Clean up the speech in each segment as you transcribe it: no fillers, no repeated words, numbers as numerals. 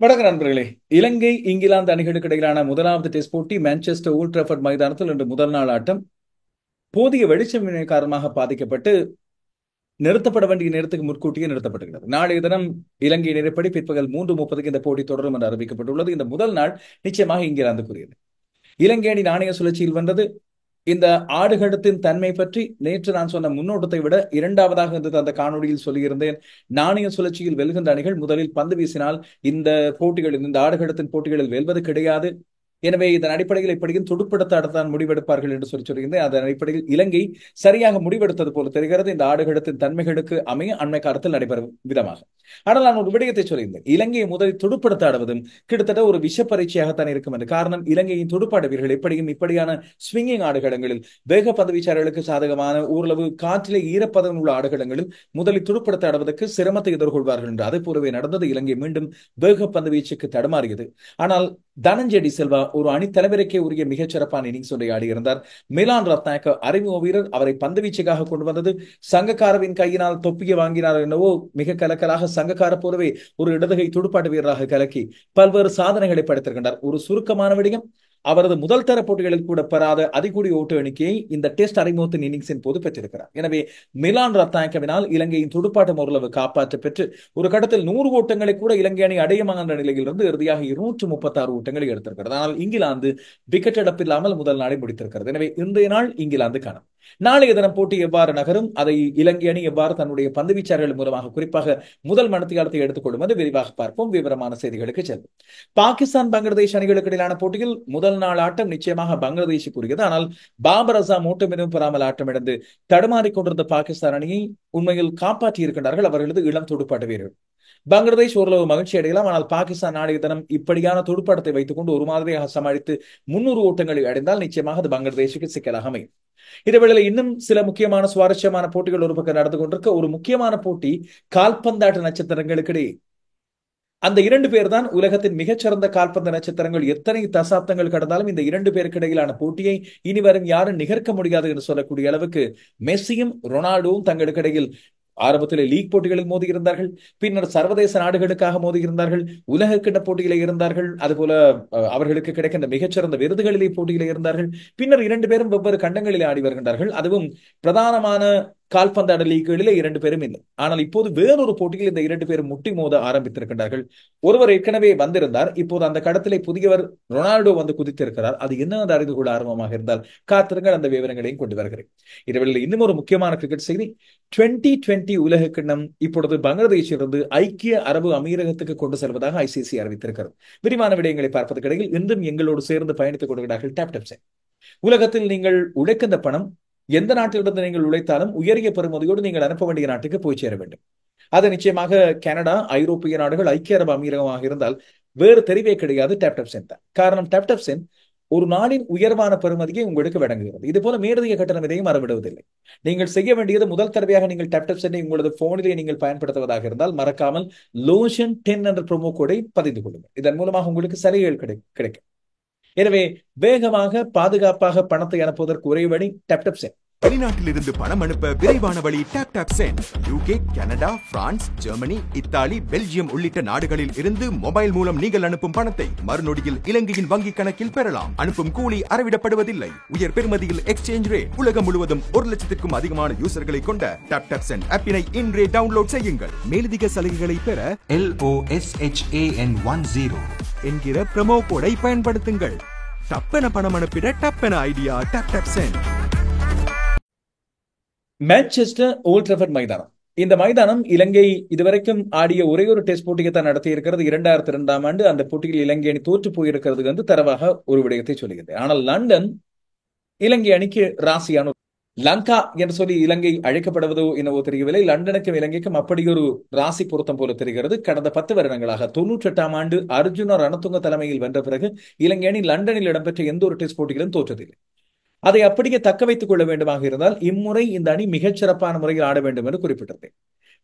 வணக்கம் நண்பர்களே. இலங்கை இங்கிலாந்து அணிகளுக்கு இடையிலான முதலாவது டெஸ்ட் போட்டி மான்செஸ்டர் ஓல்ட் ட்ராஃபர்ட் மைதானத்தில் இன்று முதல் நாள் ஆட்டம் போதிய வெளிச்சமின்மை காரணமாக பாதிக்கப்பட்டு நிறுத்தப்பட வேண்டிய நேரத்துக்கு முன்கூட்டியே நிறுத்தப்பட்டுகிறது. நாளைய தினம் இலங்கை நேரப்படி பிற்பகல் 3:30 இந்த போட்டி தொடரும் என்று அறிவிக்கப்பட்டுள்ளது. இந்த முதல் நாள் நிச்சயமாக இங்கிலாந்துக்குரியது. இலங்கை அணி நாணய சுழற்சியில் வென்றது. இந்த ஆடுகளத்தின் தன்மை பற்றி நேற்று நான் சொன்ன முன்னோட்டத்தை விட இரண்டாவதாக இருந்தது அந்த காணொலியில் சொல்லியிருந்தேன். நாணய சுழற்சியில் வெல்கின்ற அணிகள் முதலில் பந்து வீசினால் இந்த போட்டிகளில், இந்த ஆடுகளத்தின் போட்டிகளில் வெல்வது கிடையாது. எனவே இதன் அடிப்படையில் இப்படியும் துடுப்படுத்தாடத்தான் முடிவெடுப்பார்கள் என்று சொல்லியிருந்தேன். அதன் அடிப்படையில் இலங்கை சரியாக முடிவெடுத்தது போல தெரிகிறது இந்த ஆடுகளத்தின் தன்மைகளுக்கு அமைய அண்மை காலத்தில் நடைபெறும் விதமாக. ஆனால் நான் ஒரு விடயத்தை சொல்லியிருந்தேன். இலங்கையை முதலில் துடுப்படுத்தாடுவதும் கிட்டத்தட்ட ஒரு விஷ பரீட்சையாகத்தான் இருக்கும் என்று. காரணம், இலங்கையின் துடுப்பாட்ட வீரர்கள் எப்படியும் இப்படியான ஸ்விங்கிங் ஆடுகளங்களில், வேக பந்து வீச்சாளர்களுக்கு சாதகமான ஓரளவு காற்றிலே ஈரப்பதம் உள்ள ஆடுகளங்களில் முதலில் துடுப்படுத்தாடுவதற்கு சிரமத்தை எதிர்கொள்வார்கள் என்று. அதே போலவே நடந்தது. இலங்கை மீண்டும் வேக பந்து வீச்சுக்கு தடுமாறியது. ஆனால் தனஞ்செடி செல்வா ஒரு அணி தலைவருக்கே உரிய மிகச் சிறப்பான இன்னிங்ஸ் ஒன்றை ஆடியிருந்தார். மிலான் ரத்நாயக்க அறிமுக வீரர் அவரை பந்து வீச்சுக்காக கொண்டு வந்தது. சங்கக்காரவின் கையினால் தொப்பியை வாங்கினார் என்னவோ, மிக கலக்கலாக சங்கக்கார போலவே ஒரு இடதுகை துடுப்பாட்ட வீரராக கலக்கி பல்வேறு சாதனைகளை படைத்திருக்கின்றார். ஒரு சுருக்கமான விடயம், அவரது முதல் தர போட்டிகளில் கூட பெறாத அதிகூடிய ஓட்டு எண்ணிக்கையை இந்த டெஸ்ட் அறிமுகத்தின் இன்னிங்ஸின் போது பெற்றிருக்கிறார். எனவே மிலான் ரத்நாயக்கவினால் இலங்கையின் துடுப்பாட்டம் ஓரளவு காப்பாற்ற பெற்று ஒரு கட்டத்தில் 100 ஓட்டங்களை கூட இலங்கை அணி அடையமாகின்ற நிலையிலிருந்து இறுதியாக 236 ஓட்டங்களை எடுத்திருக்கிறது. ஆனால் இங்கிலாந்து விக்கெட் இழப்பில்லாமல் முதல் நாளை முடித்திருக்கிறது. எனவே இன்றைய நாள் இங்கிலாந்து காணும். நாளைய தினம் போட்டி எவ்வாறு நகரும், அதை இலங்கை அணி எவ்வாறு தன்னுடைய பந்து வீச்சாளர்கள் மூலமாக குறிப்பாக முதல் மணித்தியாலத்தை எடுத்துக்கொள்ளும் என்று விரிவாக பார்ப்போம். விவரமான செய்திகளுக்கு செல்வோம். பாகிஸ்தான் பங்களாதேஷ் அணிகளுக்கு இடையிலான போட்டியில் முதல் நாள் ஆட்டம் நிச்சயமாக பங்களாதேஷுக்குரியது. ஆனால் பாபர் அசாம் ஓட்டம் எதுவும் பெறாமல் ஆட்டமிழந்து தடுமாறிக் கொண்டிருந்த பாகிஸ்தான் அணியை உண்மையில் காப்பாற்றி இருக்கின்றார்கள் அவர்களது இளம் துடுப்பாட்ட வீரர்கள். பங்களாதேஷ் ஓரளவு மகிழ்ச்சி அடையலாம். ஆனால் பாகிஸ்தான் நாளைய தினம் இப்படியான துடுப்பாட்டத்தை வைத்துக் கொண்டு ஒரு மாதிரியாக சமாளித்து 300 ஓட்டங்களை அடைந்தால் நிச்சயமாக அது பங்களாதேஷுக்கு சிக்கலாக அமையும். இதேவேளை இன்னும் சில முக்கியமான சுவாரஸ்யமான போட்டிகள் ஒரு பக்கம் நடந்து கொண்டிருக்க, ஒரு முக்கியமான போட்டி கால்பந்தாட்ட நட்சத்திரங்களுக்கிடையே. அந்த இரண்டு பேர் தான் உலகத்தின் மிகச்சிறந்த கால்பந்து நட்சத்திரங்கள். எத்தனை தசாப்தங்கள் கடந்தாலும் இந்த இரண்டு பேருக்கு இடையிலான போட்டியை இனி வரும் யாரும் நிகர்க்க முடியாது என்று சொல்லக்கூடிய அளவுக்கு மெஸ்ஸியும் ரொனால்டோவும் தங்களுக்கு இடையில் ஆரம்பத்தில் லீக் போட்டிகளில் மோதி இருந்தார்கள். பின்னர் சர்வதேச நாடுகளுக்காக மோதி இருந்தார்கள். உலக கிண்ண போட்டியிலே இருந்தார்கள். அதுபோல அவர்களுக்கு கிடைக்கின்ற மிகச்சிறந்த விருதுகளிலே போட்டியிலே இருந்தார்கள். பின்னர் இரண்டு பேரும் வெவ்வேறு கண்டங்களிலே ஆடி வருகின்றார்கள். அதுவும் பிரதானமான கால்பந்தாட்ட லீக்குகளிலே இரண்டு பேரும் இல்லை. ஆனால் இப்போது வேறொரு போட்டியில் இந்த இரண்டு பேரும் முட்டி மோத ஆரம்பித்திருக்கின்றார்கள். ஒருவர் ஏற்கனவே வந்திருந்தார். இப்போது அந்த கடத்திலே புதியவர் ரொனால்டோ வந்து குதித்திருக்கிறார். அது என்ன அறிந்து கொள்ள ஆர்வமாக இருந்தால் காத்திருங்கள், அந்த விவரங்களையும் கொண்டு வருகிறேன். இதுவரையில் இன்னும் ஒரு முக்கியமான கிரிக்கெட் செய்தி. 2020 உலக கிண்ணம் இப்பொழுது பங்களாதேஷிலிருந்து ஐக்கிய அரபு அமீரகத்துக்கு கொண்டு செல்வதாக ஐசிசி அறிவித்திருக்கிறது. விரிவான விடயங்களை பார்ப்பதற்கு இடையில் இன்றும் எங்களோடு சேர்ந்து பயணித்துக் கொள்கிறார்கள் டாப். உலகத்தில் நீங்கள் உழைக்கின்ற பணம் எந்த நாட்டிலிருந்து நீங்கள் உழைத்தாலும் உயரிய பெறுமதியோடு நீங்கள் அனுப்ப வேண்டிய நாட்டுக்கு போய் சேர வேண்டும். அது நிச்சயமாக கனடா, ஐரோப்பிய நாடுகள், ஐக்கிய அரபு அமீரகமாக இருந்தால் வேறு தெரிவே கிடையாது. டாப் சென் தான் காரணம். டாப் சென் ஒரு நாளின் உயர்வான பெறுமதியை உங்களுக்கு வழங்குகிறது. இது போல மேலதிக கட்டணம் எதையும் மறவிடுவதில்லை. நீங்கள் செய்ய வேண்டியது, முதல் தடவையாக நீங்கள் டாப் சென்னை உங்களது போனிலே நீங்கள் பயன்படுத்துவதாக இருந்தால் மறக்காமல் லோஷன் 10 என்ற ப்ரோமோ கோடை பதிந்து கொள்ளுங்கள். இதன் மூலமாக உங்களுக்கு சலுகைகள் கிடைக்கும். எனவே வேகமாக பாதுகாப்பாக பணத்தை அனுப்புவதற்கு ஒரே வழி டாப் சென். வெளிநாட்டிலிருந்து பணம் அனுப்ப விரைவான வழி Tap Send. UK, Canada, France, Germany, Italy, Belgium உள்ளிட்ட நாடுகளில் இருந்து மொபைல் மூலம் நீங்கள் அனுப்பும் பணத்தை மறுநொடியில் இலங்கையின் வங்கி கணக்கில் பெறலாம். அனுப்பும் கூலி அறவிடப்படுவதில்லை. உயர் பெறுமதியில் எக்ஸ்சேஞ்ச் ரேட். உலகம் முழுவதும் 1 லட்சத்திற்கும் அதிகமான யூசர்களை கொண்ட டாப் சென்ட் ஆப்பினை இன்றே டவுன்லோட் செய்யுங்கள். மேலதிக சலுகைகளை பெற LOSHAN10 என்கிற ப்ரோமோ கோடை பயன்படுத்துங்கள். டப்பென பணம் அனுப்பிட டப்பென Idea top cent. Manchester Old Trafford மைதானம். இந்த மைதானம் இலங்கை இதுவரைக்கும் ஆடிய ஒரே ஒரு டெஸ்ட் போட்டியை தான் நடத்தி இருக்கிறது. 2002ஆம் ஆண்டு அந்த போட்டியில் இலங்கை அணி தோற்று போயிருக்கிறது என்று தரவாக ஒரு விடயத்தை சொல்லுகிறது. ஆனால் லண்டன் இலங்கை அணிக்கு ராசியான லங்கா என்று சொல்லி இலங்கை அழைக்கப்படுவதோ என்னவோ தெரியவில்லை. லண்டனுக்கும் இலங்கைக்கும் அப்படி ஒரு ராசி பொருத்தம் போல தெரிகிறது. கடந்த 10 வருடங்களாக 98ஆம் ஆண்டு அர்ஜுனா ரணதுங்க தலைமையில் வென்ற பிறகு இலங்கை அணி லண்டனில் இடம்பெற்ற எந்த ஒரு டெஸ்ட் போட்டியிலும் தோற்றதில்லை. அதை அப்படியே தக்க வைத்துக் கொள்ள வேண்டுமாக இருந்தால் இம்முறை இந்த அணி மிகச் சிறப்பான முறையில் ஆட வேண்டும் என்று குறிப்பிட்டது.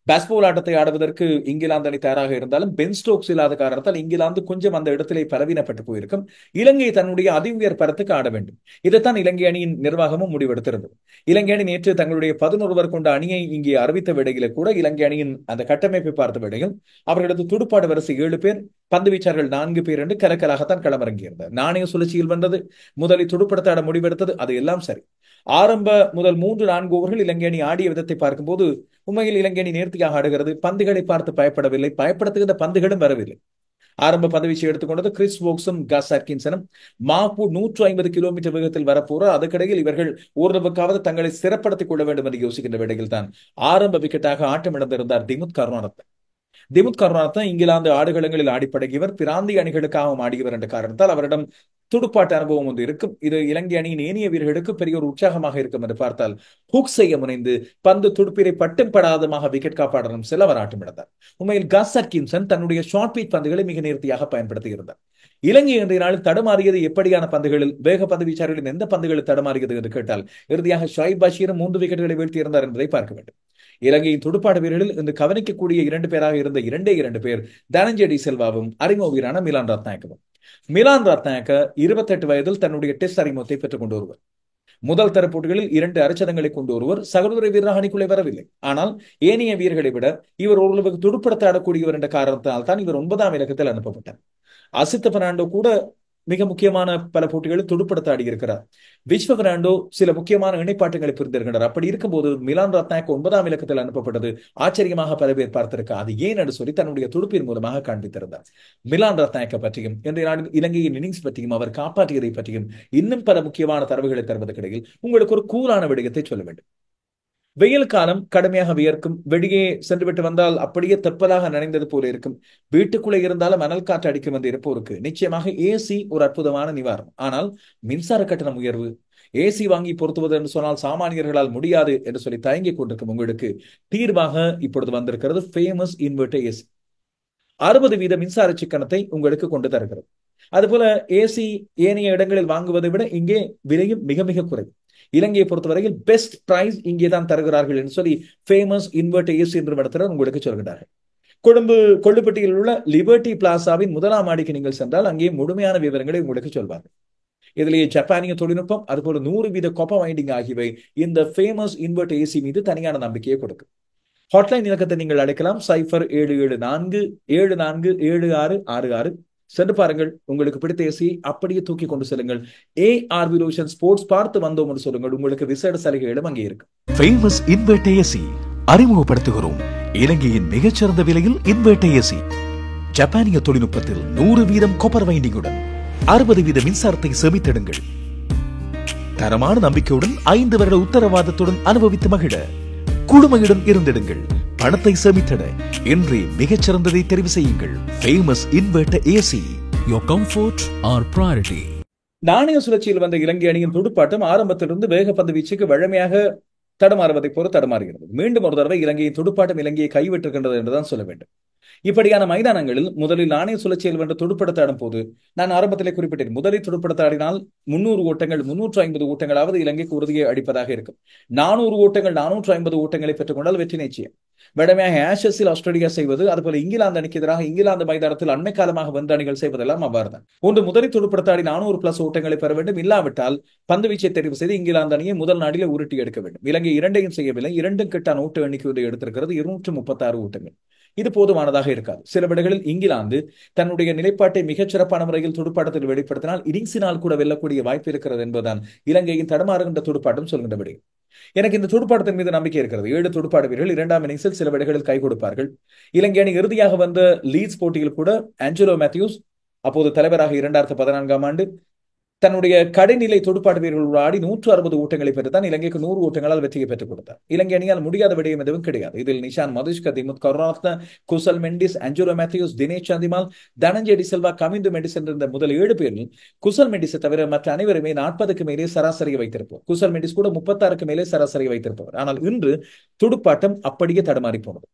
பேஸ்பால் ஆட்டத்தை ஆடுவதற்கு இங்கிலாந்து அணி தயாராக இருந்தாலும் பென் ஸ்டோக்ஸ் இல்லாத காரணத்தால் இங்கிலாந்து கொஞ்சம் அந்த இடத்திலே பலவீனப்பட்டு போயிருக்கும். இலங்கை தன்னுடைய அதி உயர் பரத்துக்கு ஆட வேண்டும். இதைத்தான் இலங்கை அணியின் நிர்வாகமும் முடிவெடுத்திருந்தது. இலங்கை அணி நேற்று தங்களுடைய 11 கொண்ட அணியை இங்கே அறிவித்த வேளையில கூட இலங்கை அணியின் அந்த கட்டமைப்பை பார்த்த வேளையில் அவர்களது துடுப்பாடு வரிசை 7 பேர், பந்து வீச்சார்கள் 4 பேர் என்று கலக்கலாகத்தான் களமிறங்கியிருந்தார். நாணய சுழற்சியில் வந்தது, முதலில் துடுப்படுத்தாட முடிவெடுத்தது, அது எல்லாம் சரி. ஆரம்ப முதல் 3-4 ஓவர்கள் இலங்கை அணி ஆடிய விதத்தை பார்க்கும்போது உண்மையில் இலங்கை அணி நேர்த்தியாக ஆடுகிறது. பந்துகளை பார்த்து பயப்படவில்லை, பயப்படுத்துகின்ற பந்துகளும் வரவில்லை. ஆரம்ப பதவியை எடுத்துக்கொண்டது கிறிஸ் வோக்ஸும் கஸ் அட்கின்சனும். மாப்பு 150 கிலோமீட்டர் வேகத்தில் வரப்போறார். அதுக்கிடையில் இவர்கள் ஓரளவுக்காவது தங்களை சிறப்படுத்திக் கொள்ள வேண்டும் என்று யோசிக்கின்ற வேளையில் தான் ஆரம்ப விக்கெட்டாக ஆட்டமிழந்திருந்தார் திமுத் கருணாரத்ன. திமுத் கருணாரத்ன இங்கிலாந்து ஆடுகளங்களில் ஆடிப்பழகியவர், பிராந்திய அணிகளுக்காகவும் ஆடியவர் என்ற காரணத்தால் அவரிடம் துடுப்பாட்ட அனுபவம் ஒன்று இருக்கும். இது இலங்கை அணியின் ஏனைய வீரர்களுக்கு பெரிய ஒரு உற்சாகமாக இருக்கும் என்று பார்த்தால் ஹுக் செய்ய முனைந்து பந்து துடுப்பீரை பட்டும் படாதமாக விக்கெட் காப்பாளரும் செல்லவர் ஆட்டமிழந்தார். உண்மையில் கஸ் அட்கின்சன் தன்னுடைய ஷார்ட் பீட் பந்துகளை மிக நேர்த்தியாக பயன்படுத்தி இருந்தார். இலங்கை இன்றைய நாளில் தடுமாறியது எப்படியான பந்துகளில், வேக பந்து வீச்சாளர்களின் எந்த பந்துகளில் தடுமாறியது என்று கேட்டால் இறுதியாக ஷாயிப் பஷீரும் 3 விக்கெட்டுகளை வீழ்த்தியிருந்தார் என்பதை பார்க்க வேண்டும். இலங்கையின் துடுப்பாட்ட வீரர்களில் இன்று கவனிக்கக்கூடிய 2 பேராக இருந்த 2 பேர் தனஞ்சய டி சில்வாவும் அறிமுக வீரான மிலான் ரத்நாயக்கவும். மிலான் ரத்நாயக்க 28 வயதில் தன்னுடைய டெஸ்ட் அறிமுகத்தை பெற்றுக் கொண்டு வருவர். முதல் தர போட்டிகளில் 2 அரைச்சதங்களை கொண்டு ஒருவர் சகோதர வீரராக அணிக்குள்ளே வரவில்லை. ஆனால் ஏனைய வீரர்களை விட இவர் ஓரளவுக்கு துடுப்படுத்த ஆடக்கூடியவர் என்ற காரணத்தால் தான் இவர் 9ஆம் இலக்கத்தில் அனுப்பப்பட்டார். அசித்த பெர்னாண்டோ கூட மிக முக்கியமான பல போட்டிகளில் துடுப்படுத்த ஆடியிருக்கிறார். விஸ்வ பெர்னாண்டோ சில முக்கியமான இணைப்பாட்டங்களை புரிந்திருக்கிறார். அப்படி இருக்கும்போது மிலான் ரத்நாயக் 9ஆம் இலக்கத்தில் அனுப்பப்பட்டது ஆச்சரியமாக பல பேர் பார்த்திருக்க, அது ஏன் என்று சொல்லி தன்னுடைய துடுப்பின் மூலமாக காண்பித்திருந்தார். மிலான் ரத்நாயக்க பற்றியும் இன்றைய நாளில் இலங்கையின் இன்னிங்ஸ் பற்றியும் அவர் காப்பாற்றியதை பற்றியும் இன்னும் பல முக்கியமான தரவுகளை தருவதற்கிடையில் உங்களுக்கு ஒரு கூலான விடயத்தை சொல்ல வேண்டும். வெயில் காலம் கடுமையாக வியர்க்கும். வெளியே சென்றுவிட்டு வந்தால் அப்படியே தெப்பலாக நனைந்தது போல இருக்கும். வீட்டுக்குள்ளே இருந்தாலும் அனல் காற்று அடிக்கும் என்று இருப்போருக்கு நிச்சயமாக ஏசி ஒரு அற்புதமான நிவாரணம். ஆனால் மின்சார கட்டணம் உயர்வு, ஏசி வாங்கி பொருத்துவது என்று சொன்னால் சாமானியர்களால் முடியாது என்று சொல்லி தயங்கிக் கொண்டிருக்கும் உங்களுக்கு தீர்வாக இப்பொழுது வந்திருக்கிறது ஃபேமஸ் இன்வெர்டர் ஏசி. 60% மின்சார சிக்கனத்தை உங்களுக்கு கொண்டு தருகிறது. அதுபோல ஏசி ஏனைய இடங்களில் வாங்குவதை விட இங்கே விலையும் மிக மிக குறைவு. இலங்கையை பொறுத்தவரையில் பெஸ்ட் பிரைஸ் இங்கே தான் தருகிறார்கள் என்று சொல்லி ஃபேமஸ் இன்வெர்டர் ஏசி என்று நடத்துகிறார் உங்களுக்கு சொல்கிறார்கள். கொழும்பு கொள்ளுப்பட்டியில் உள்ள லிபர்டி பிளாசாவின் 1ஆம் மாடிக்கு நீங்கள் சென்றால் அங்கே முழுமையான விவரங்களை உங்களுக்கு சொல்வார்கள். இதிலேயே ஜப்பானிய தொழில்நுட்பம் அதுபோல 100% காப்பர் வைண்டிங் ஆகியவை இந்த ஃபேமஸ் இன்வெர்டர் ஏசி மீது தனியான நம்பிக்கையை கொடுக்கும். ஹாட்லைன் இலக்கத்தை நீங்கள் அழைக்கலாம் 0774747666. சென்று பாருங்கள், உங்களுக்கு பிடித்த ஏசியை அப்படியே தூக்கி கொண்டு செல்லுங்கள். ARV Vision ஸ்போர்ட்ஸ் பார்த்து வந்தோம் என்று சொல்லுங்கள், உங்களுக்கு விசேட சலுகைகளும் அங்கே இருக்கு. ஃபேமஸ் இன்வெர்டர் ஏசி அறிமுகப்படுத்துகிறோம். இலங்கையின் மிகச்சிறந்த விலையில் இன்வெர்டர் ஏசி, ஜப்பானிய தொழில்நுட்பத்தில் 100% காப்பர் வைண்டிங்குடன் 60% மின்சாரத்தை சேமித்திடுங்கள். தரமான நம்பிக்கையுடன் 5 வருட உத்தரவாதத்துடன் அனுபவித்து மகிழ குழுமையுடன் இருந்திடுங்கள். பணத்தை சேமித்திட இன்றே மிகச்சிறந்ததை தெரிவு செய்யுங்கள். Famous inverter AC. Your comfort our priority. நாணய சுழற்சியில் வந்த இலங்கை அணியின் துடுப்பாட்டம் ஆரம்பத்திலிருந்து வேகப்பந்து வீச்சுக்கு வழமையாக தடமாறுவதை போல தடமாறுகிறது. மீண்டும் ஒரு தடவை இலங்கையின் துடுப்பாட்டம் இலங்கையை கைவிட்டிருக்கின்றது என்றுதான் சொல்ல வேண்டும். இப்படியான மைதானங்களில் முதலில் நாணய சுழற்சியில் வென்று துடுப்படுத்தாடும் போது நான் ஆரம்பத்திலே குறிப்பிட்டேன், முதலில் துடுப்படுத்தாடினால் 300 ஓட்டங்கள் 350 ஓட்டங்களாவது இலங்கைக்கு உறுதியை அடிப்பதாக இருக்கும். 400 ஓட்டங்கள் 450 ஓட்டங்களை பெற்றுக் கொண்டால் வெற்றி நிச்சயம். வடமையாக ஆஷஸில் ஆஸ்திரேலியா செய்வது, அதுபோல இங்கிலாந்து அணிக்கு எதிராக இங்கிலாந்து மைதானத்தில் அண்மை காலமாக வந்த அணிகள் செய்வதெல்லாம் அவ்வாறுதான். ஒன்று முதலில் துடுப்படுத்தாடி 400+ ஓட்டங்களை பெற வேண்டும். இல்லாவிட்டால் பந்து வீச்சை தெரிவு செய்து இங்கிலாந்து அணியை முதல் நாடிலே உருட்டி எடுக்க வேண்டும். இலங்கை இரண்டையும் செய்யவில்லை. 2 கிட்டான ஓட்டு எண்ணிக்கை எடுத்திருக்கிறது 236 ஓட்டங்கள். இது போதுமானதாக இருக்காது. சில விடைகளில் இங்கிலாந்து தன்னுடைய நிலைப்பாட்டை மிகச் சிறப்பான முறையில் துடுப்பாட்டத்தில் வெளிப்படுத்தினால் இன்னிங்ஸினால் கூட வெல்லக்கூடிய வாய்ப்பு இருக்கிறது என்பதுதான் இலங்கையின் தடுமாறுகின்ற துடுப்பாட்டம் சொல்கின்ற விடை. எனக்கு இந்த துடுப்பாட்டத்தின் மீது நம்பிக்கை இருக்கிறது. 7 துடுப்பாட்ட வீரர்கள் 2ஆம் இன்னிங்ஸில் சில விடைகளில் கை கொடுப்பார்கள். இலங்கை அணி இறுதியாக வந்த லீட்ஸ் போட்டியில் கூட ஆஞ்சலோ மேத்யூஸ் அப்போது தலைவராக 2014ஆம் ஆண்டு தன்னுடைய கடைநிலை துடுப்பாட்ட வீரர்களோடு ஆடி 160 ஓட்டங்களை பெற்றுத்தான் இலங்கைக்கு 100 ஓட்டங்களால் வெற்றியை பெற்றுக் கொடுத்தார். இலங்கை அணியால் முடியாத விடயம் எதுவும் கிடையாது. இதில் நிஷான் மதுஷ்க, திமுத் கருணாரத்ன, குசல் மெண்டிஸ், ஆஞ்சலோ மேத்யூஸ், தினேஷ் சந்திமால், தனஞ்சய டி சில்வா, கமிந்து மெண்டிஸ் என்ற முதல் 7 பேரில் குசல் மெண்டிஸை தவிர மற்ற அனைவருமே 40க்கு மேலே சராசரியை வைத்திருப்போம். குசல் மெண்டிஸ் கூட 36க்கு மேலே சராசரியை வைத்திருப்பவர். ஆனால் இன்று துடுப்பாட்டம் அப்படியே தடுமாறி போனது.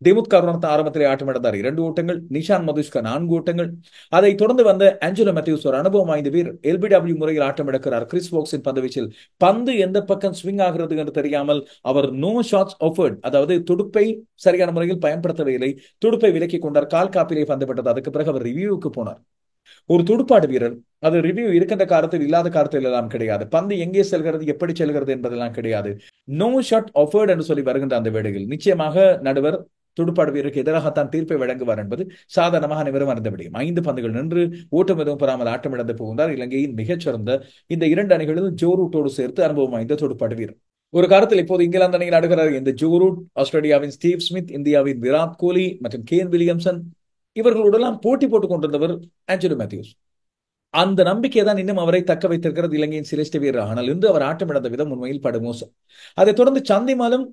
திமுத் கருணாரத்ன ஆரம்பத்திலே ஆட்டமிழந்தார் 2 ஓட்டங்கள், நிஷான் மதுஷ்க 4 ஓட்டங்கள். அதை தொடர்ந்து வந்த ஆஞ்சலோ மேத்யூஸ் ஒரு அனுபவம் வாய்ந்த வீரர் LBW முறையில் ஆட்டமிழக்கிறார். கிறிஸ் வோக்ஸின் பந்து வீச்சில் பந்து எந்த பக்கம் ஸ்விங் ஆகிறது என்று தெரியாமல் அவர் நோ ஷாட்ஸ் ஆஃபர்ட், அதாவது துடுப்பை சரியான முறையில் பயன்படுத்தவில்லை, துடுப்பை விலக்கிக் கொண்டார். கால் காப்பிலே பந்துபட்டது. அதுக்கு பிறகு அவர் ரிவ்யூவுக்கு போனார். ஒரு துடுப்பாடு வீரர் அது ரிவ்யூ இருக்கின்ற காலத்தில் இல்லாத காலத்தில் எல்லாம் கிடையாது. பந்து எங்கே செல்கிறது, எப்படி செல்கிறது என்பதெல்லாம் கிடையாது. நோ ஷாட் ஆஃபர்ட் என்று சொல்லி வருகின்ற அந்த வேளையில் நிச்சயமாக நடுவர் துடுப்பாடு வீரருக்கு எதிராகத்தான் தீர்ப்பை வழங்குவார் என்பது சாதாரணமாக அனைவரும் அறிந்த விடயம். 5 பந்துகள் நின்று ஓட்டம் எதுவும் பெறாமல் ஆட்டமிழந்து போகின்றார் இலங்கையின் மிகச்சிறந்த இந்த 2 அணிகளில் ஜோ ரூட்டோடு சேர்த்து அனுபவம் வாய்ந்த துடுப்பாடு வீரர். ஒரு காலத்தில் இப்போது இங்கிலாந்து அணியில் ஆடுகிறார் இந்த ஜோ ரூட், ஆஸ்திரேலியாவின் ஸ்டீவ் ஸ்மித், இந்தியாவின் விராட் கோலி மற்றும் கேன் வில்லியம்சன் இவர்களோடெல்லாம் போட்டி போட்டுக் கொண்டிருந்தவர் ஆஞ்சலோ மேத்யூஸ். அந்த நம்பிக்கை தான் இன்னும் அவரை தக்க வைத்திருக்கிறது இலங்கையின் சிரேஷ்ட வீரர். ஆனால் இன்று அவர் ஆட்டமிழந்த விதம் உண்மையில் படுமோசம். அதைத் தொடர்ந்து சந்திமாலும்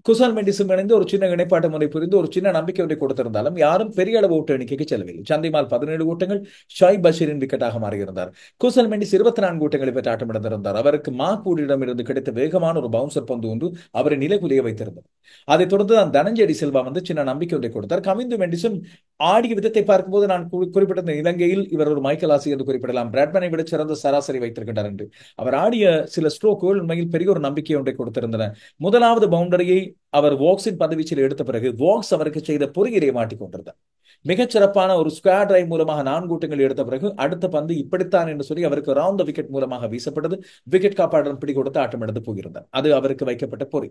குசால் மெண்டிஸும் இணைந்து ஒரு சின்ன இணைப்பாட்ட முறை புரிந்து ஒரு சின்ன நம்பிக்கை ஒன்றை கொடுத்திருந்தாலும் யாரும் பெரிய அளவு ஓட்டு எண்ணிக்கைக்கு செல்லவில்லை. சந்திமால் 17 ஓட்டங்கள், ஷாயிப் பஷீரின் விக்கெட்டாக மாறியிருந்தார். குசால் மெண்டிஸ் 24 ஓட்டங்களை பெற்று ஆட்டமிழந்திருந்தார். அவருக்கு மார்க்வுட்டிடமிருந்து கிடைத்த வேகமான ஒரு பவுன்சர் பந்து ஒன்று அவரை நிலைகுலிய வைத்திருந்தது. அதைத் தொடர்ந்து தான் தனஞ்செடி சில்வா வந்து சின்ன நம்பிக்கை ஒன்றை கொடுத்தார். கமிந்து மெண்டிஸும் ஆடிய விதத்தை பார்க்கும்போது நான் குறிப்பிட்ட இலங்கையில் இவர் ஒரு மைக்கேல் ஆசி என்று குறிப்பிடலாம். பிராட்மனை விட சிறந்த சராசரி வைத்திருக்கின்றார் என்று. அவர் ஆடிய சில ஸ்ட்ரோக்குகள் உண்மையில் பெரிய ஒரு நம்பிக்கை ஒன்றை கொடுத்திருந்தன. முதலாவது பவுண்டரியை அவர் வாக்ஸின் பந்துவீச்சில் எடுத்த பிறகு வாக்ஸ் அவருக்கு செய்த பொறியிரை மாட்டிக் கொண்டிருந்தார். மிகச்சிறப்பான ஒரு ஸ்குவாட் டிரைவ் மூலமாக 4 ஓட்டங்கள் எடுத்த பிறகு அடுத்த பந்து இப்படித்தான் என்று சொல்லி அவருக்கு ரவுண்ட் த விக்கெட் மூலமாக வீசப்பட்டது. விக்கெட் காப்பாளர் பிடி கொடுத்து ஆட்டமிழந்து போயிருந்தார். அது அவருக்கு வைக்கப்பட்ட பொறி.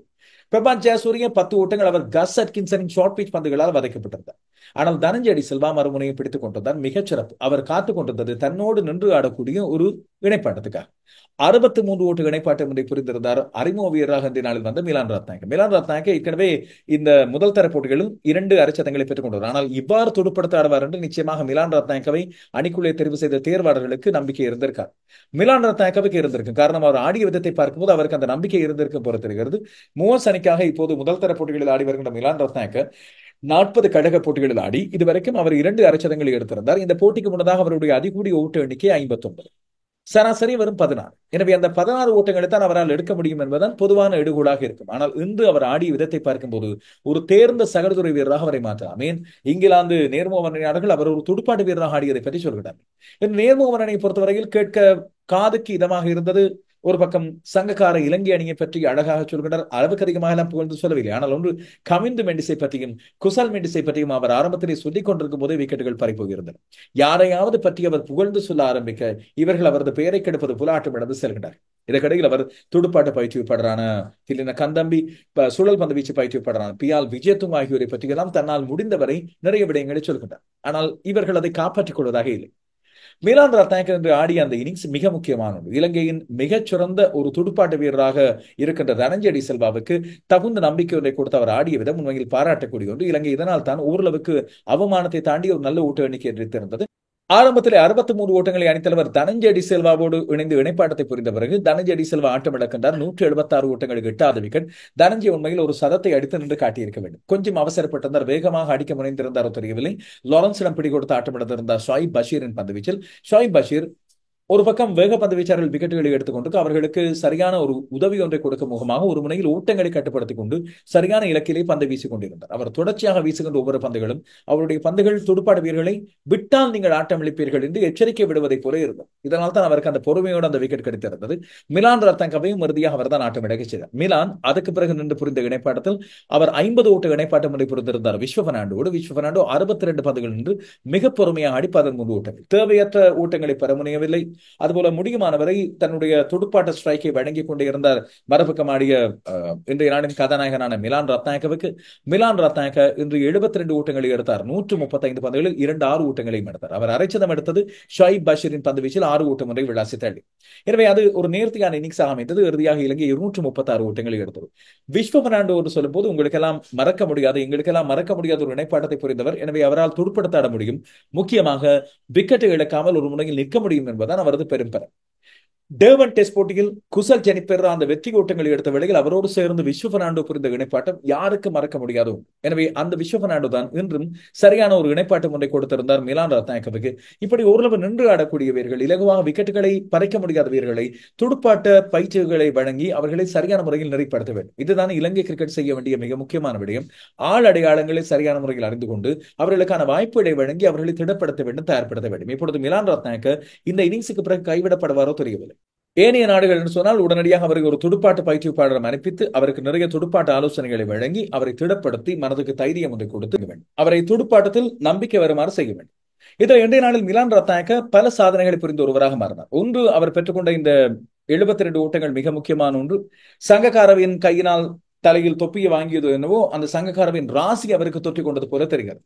பிரபாத் ஜெயசூரிய 10 ஓட்டங்கள் அவர் கஸ் அட்கின்சனின் ஷார்ட் பிச் பந்துகளால் வதைக்கப்பட்டிருந்தார். ஆனால் தனஞ்செடி சில்வா மறுமுனையை பிடித்துக் கொண்டிருந்தார். மிகச்சிறப்பு. அவர் காத்துக் கொண்டிருந்தது தன்னோடு நின்று ஆடக்கூடிய ஒரு இணைப்பாட்டத்துக்காக. 63 ஓட்டு இணைப்பாட்டம் முறை புரிந்திருந்தார் அறிமுக வீரராக இந்த நாளில் வந்த மிலான் ரத்நாயக்க. மிலான் ரத்நாயக்க ஏற்கனவே இந்த முதல் தர போட்டிகளில் 2 அரைச்சதங்களை பெற்றுக் கொண்டார். ஆனால் இவ்வாறு துடுப்படுத்த ஆடுவார் என்று நிச்சயமாக மிலான் ரத்நாயக்கவை அணிக்குள்ளே தெரிவு செய்த தேர்வாளர்களுக்கு நம்பிக்கை இருந்திருக்கார். மிலான் ரத்நாயக்கவுக்கு இருந்திருக்கு. காரணம் அவர் ஆடிய விதத்தை பார்க்கும்போது அவருக்கு அந்த நம்பிக்கை இருந்திருக்கும் போல தெரிகிறது. மூவர்ஸ் அணிக்காக இப்போது முதல் தர போட்டிகளில் ஆடி வருகின்ற மிலான் ரத்நாயக்க 40 கழக போட்டிகளில் ஆடி இதுவரைக்கும் அவர் 2 அரைச்சதங்களை எடுத்திருந்தார். இந்த போட்டிக்கு முன்னதாக அவருடைய அதிகூடிய ஓட்டு எண்ணிக்கை 59, சராசரி வரும் 16. எனவே அந்த 16 ஓட்டங்களை தான் அவரால் எடுக்க முடியும் என்பதுதான் பொதுவான எடுகோலாக இருக்கும். ஆனால் இன்று அவர் ஆடிய விதத்தை பார்க்கும்போது ஒரு தேர்ந்த சகடுதுறை வீரராக அவரை மாற்றலாம். ஏன் இங்கிலாந்து நேர்முகவர்ணையாளர்கள் அவர் ஒரு துடுப்பாட்டு வீரராக ஆடியதை பற்றி சொல்கிறார். நேர்முகவர்ணையை பொறுத்தவரையில் கேட்க காதுக்கு இதமாக இருந்தது. ஒரு பக்கம் சங்கக்கார இலங்கை அணியை பற்றி அழகாக சொல்கிறார். அளவுக்கு அதிகமாக எல்லாம் புகழ்ந்து சொல்லவில்லை. ஆனால் ஒன்று கமிந்து மெண்டிஸை பற்றியும் குசால் மெண்டிஸை பற்றியும் அவர் ஆரம்பத்திலே சொல்லிக் கொண்டிருக்கும் போதே விக்கெட்டுகள் பறிப்போகிறது. யாரையாவது பற்றி அவர் புகழ்ந்து சொல்ல ஆரம்பிக்க இவர்கள் அவரது பெயரை கெடுப்பது போல ஆட்டமிழந்து செல்கிறார். இதற்கிடையில் அவர் துடுப்பாட்ட பயிற்றுவிப்பாளரான தில்லின கந்தம்பி, சுழல் பந்து வீச்சு பயிற்றுவிப்பாளரான பியால் விஜயதுங் ஆகியோரை பற்றியெல்லாம் தன்னால் முடிந்தவரை நிறைய விடயங்களை சொல்கின்றார். ஆனால் இவர்கள் அதை காப்பாற்றிக் கொள்வதாக இல்லை. மிலான் ரத்நாயக்க என்று ஆடிய அந்த இன்னிங்ஸ் மிக முக்கியமானது. இலங்கையின் மிகச்சிறந்த ஒரு துடுப்பாட்ட வீரராக இருக்கின்ற தனஞ்செடி செல்வாவுக்கு தகுந்த நம்பிக்கை ஒன்றை கொடுத்து அவர் ஆடிய விதம் உண்மையில் பாராட்டக்கூடிய ஒன்று. இலங்கை இதனால் தான் ஓரளவுக்கு அவமானத்தை தாண்டி ஒரு நல்ல ஓட்டு எண்ணிக்கை எடுத்திருந்தது. ஆரம்பத்தில் 63 ஓட்டங்களை அணித்தலைவர் தனஞ்செடி செல்வாவோடு இணைந்து இணைப்பாட்டத்தை புரிந்த பிறகு தனஞ்செடி செல்வா ஆட்டம் இழக்கின்றார். 176 ஓட்டங்களுக்கு எட்டாத விக்கெட். தனஞ்சை உண்மையில் ஒரு சதத்தை அடித்து நின்று காட்டியிருக்க வேண்டும். கொஞ்சம் அவசரப்பட்டிருந்தார், வேகமாக அடிக்க முனைந்திருந்தாரோ தெரியவில்லை. லாரன்ஸிடம் பிடி கொடுத்து ஆட்டம் இழந்திருந்தார் ஷாயிப் பஷீரின் பந்து வீச்சில். ஷாயிப் பஷீர் ஒரு பக்கம் வேக பந்து வீச்சாளர்கள் விக்கெட்டுகளை எடுத்துக்கொண்டு அவர்களுக்கு சரியான ஒரு உதவி ஒன்றை கொடுக்கும் முகமாக ஒரு முனையில் ஓட்டங்களை கட்டுப்படுத்திக் கொண்டு சரியான இலக்கிலே பந்தை வீசிக் கொண்டிருந்தார். அவர் தொடர்ச்சியாக வீசுகின்ற ஒவ்வொரு பந்துகளும் அவருடைய பந்துகள் துடுப்பாடு வீரர்களை விட்டால் நீங்கள் ஆட்டம் இழப்பீர்கள் என்று எச்சரிக்கை விடுவதை போல இருந்தது. இதனால் தான் அவருக்கு அந்த பொறுமையோடு அந்த விக்கெட் கிடைத்திருந்தது. மிலான் ரத்நாயக்கவையும் இறுதியாக அவர் தான் ஆட்டம் இழக்க செய்தார். மிலான் அதுக்கு பிறகு நின்று புரிந்த இணைப்பாட்டத்தில் அவர் 50 ஓட்டு இணைப்பாட்ட முறை புரிந்திருந்தார் விஸ்வ பெர்னாண்டோடு. விஸ்வ பெர்னாண்டோ 62 பந்துகள் நின்று மிக பொறுமையாக ஆடி 13 ஓட்டங்கள். தேவையற்ற ஓட்டங்களை பெற முடியவில்லை. அதுபோல முடியுமானவரை தன்னுடைய துடுப்பாட்ட ஸ்ட்ரைக்கை வழங்கிக் கொண்டே இருந்தார் மறுபக்கம் ஆடிய இன்றைய நாளின் கதாநாயகனான மிலான் ரத்நாயக்கவுக்கு. மிலான் ரத்நாயக்க இன்று 72 ஓட்டங்களை எடுத்தார். 135 பந்துகளில் 2 ஓட்டங்களையும் எடுத்தார். அவர் அரைச்சதம் எடுத்தது ஷாயிப் பஷீரின் பந்து வீச்சில் 6 ஓட்டம் முறை விளாசி தள்ளி. எனவே அது ஒரு நேர்த்தியான இன்னிங்ஸாக அமைந்தது. இறுதியாக இலங்கை 236 ஓட்டங்களை எடுத்தது. விஸ்வ பெர்னாண்டோ என்று சொல்லும் போது உங்களுக்கெல்லாம் மறக்க முடியாது, எங்களுக்கெல்லாம் மறக்க முடியாத ஒரு இணைப்பாட்டத்தை புரிந்தவர். எனவே அவரால் துடுப்படுத்த ஆட முடியும். முக்கியமாக விக்கெட்டை இழக்காமல் ஒரு முனையில் நிற்க முடியும் என்பதுதான் அவரது பெரும்பெற. டேர்பன் டெஸ்ட் போட்டியில் குசல் ஜெனிபெர் அந்த வெற்றி ஓட்டங்களை எடுத்த வேளையில் அவரோடு சேர்ந்து விஸ்வ பெர்னாண்டோ புரிந்த இணைப்பாட்டம் யாருக்கு மறக்க முடியாது. எனவே அந்த விஸ்வ பெர்னாண்டோ தான் இன்றும் சரியான ஒரு இணைப்பாட்டம் ஒன்றை கொடுத்திருந்தார் மிலான் ரத்நாயக்கவுக்கு. இப்படி ஓரளவு நின்று ஆடக்கூடிய வீரர்கள், இலகுவாக விக்கெட்டுகளை பறிக்க முடியாத வீரர்களை துடுப்பாட்ட பயிற்சிகளை வழங்கி அவர்களை சரியான முறையில் நெறிப்படுத்த வேண்டும். இதுதான் இலங்கை கிரிக்கெட் செய்ய வேண்டிய மிக முக்கியமான விடயம். ஆள் அடையாளங்களை சரியான முறையில் அறிந்து கொண்டு அவர்களுக்கான வாய்ப்புகளை வழங்கி அவர்களை திடப்படுத்த வேண்டும், தயார்படுத்த வேண்டும். இப்பொழுது மிலான் ரத்நாயக்க இந்த இன்னிங்ஸுக்கு பிறகு கைவிடப்படுவாரோ தெரியவில்லை. ஏனைய நாடுகள் என்று சொன்னால் உடனடியாக அவருக்கு ஒரு துடுப்பாட்டு பயிற்சியாளர் அனுப்பித்து அவருக்கு நிறைய துடுப்பாட்டு ஆலோசனைகளை வழங்கி அவரை திடப்படுத்தி மனதுக்கு தைரியம் ஒன்றை கொடுத்து வேண்டும். அவரை துடுப்பாட்டத்தில் நம்பிக்கை வருமாறு செய்ய வேண்டும். இதில் இன்றைய நாளில் மிலான் ரத்நாயக்க பல சாதனைகளை புரிந்த ஒருவராக மாறினார். ஒன்று, அவர் பெற்றுக்கொண்ட இந்த 72 ஓட்டங்கள் மிக முக்கியமான ஒன்று. சங்கக்காரவின் கையினால் தலையில் தொப்பியை வாங்கியதோ என்னவோ அந்த சங்கக்காரவின் ராசி அவருக்கு தொற்றிக் கொண்டது போல தெரிகிறது.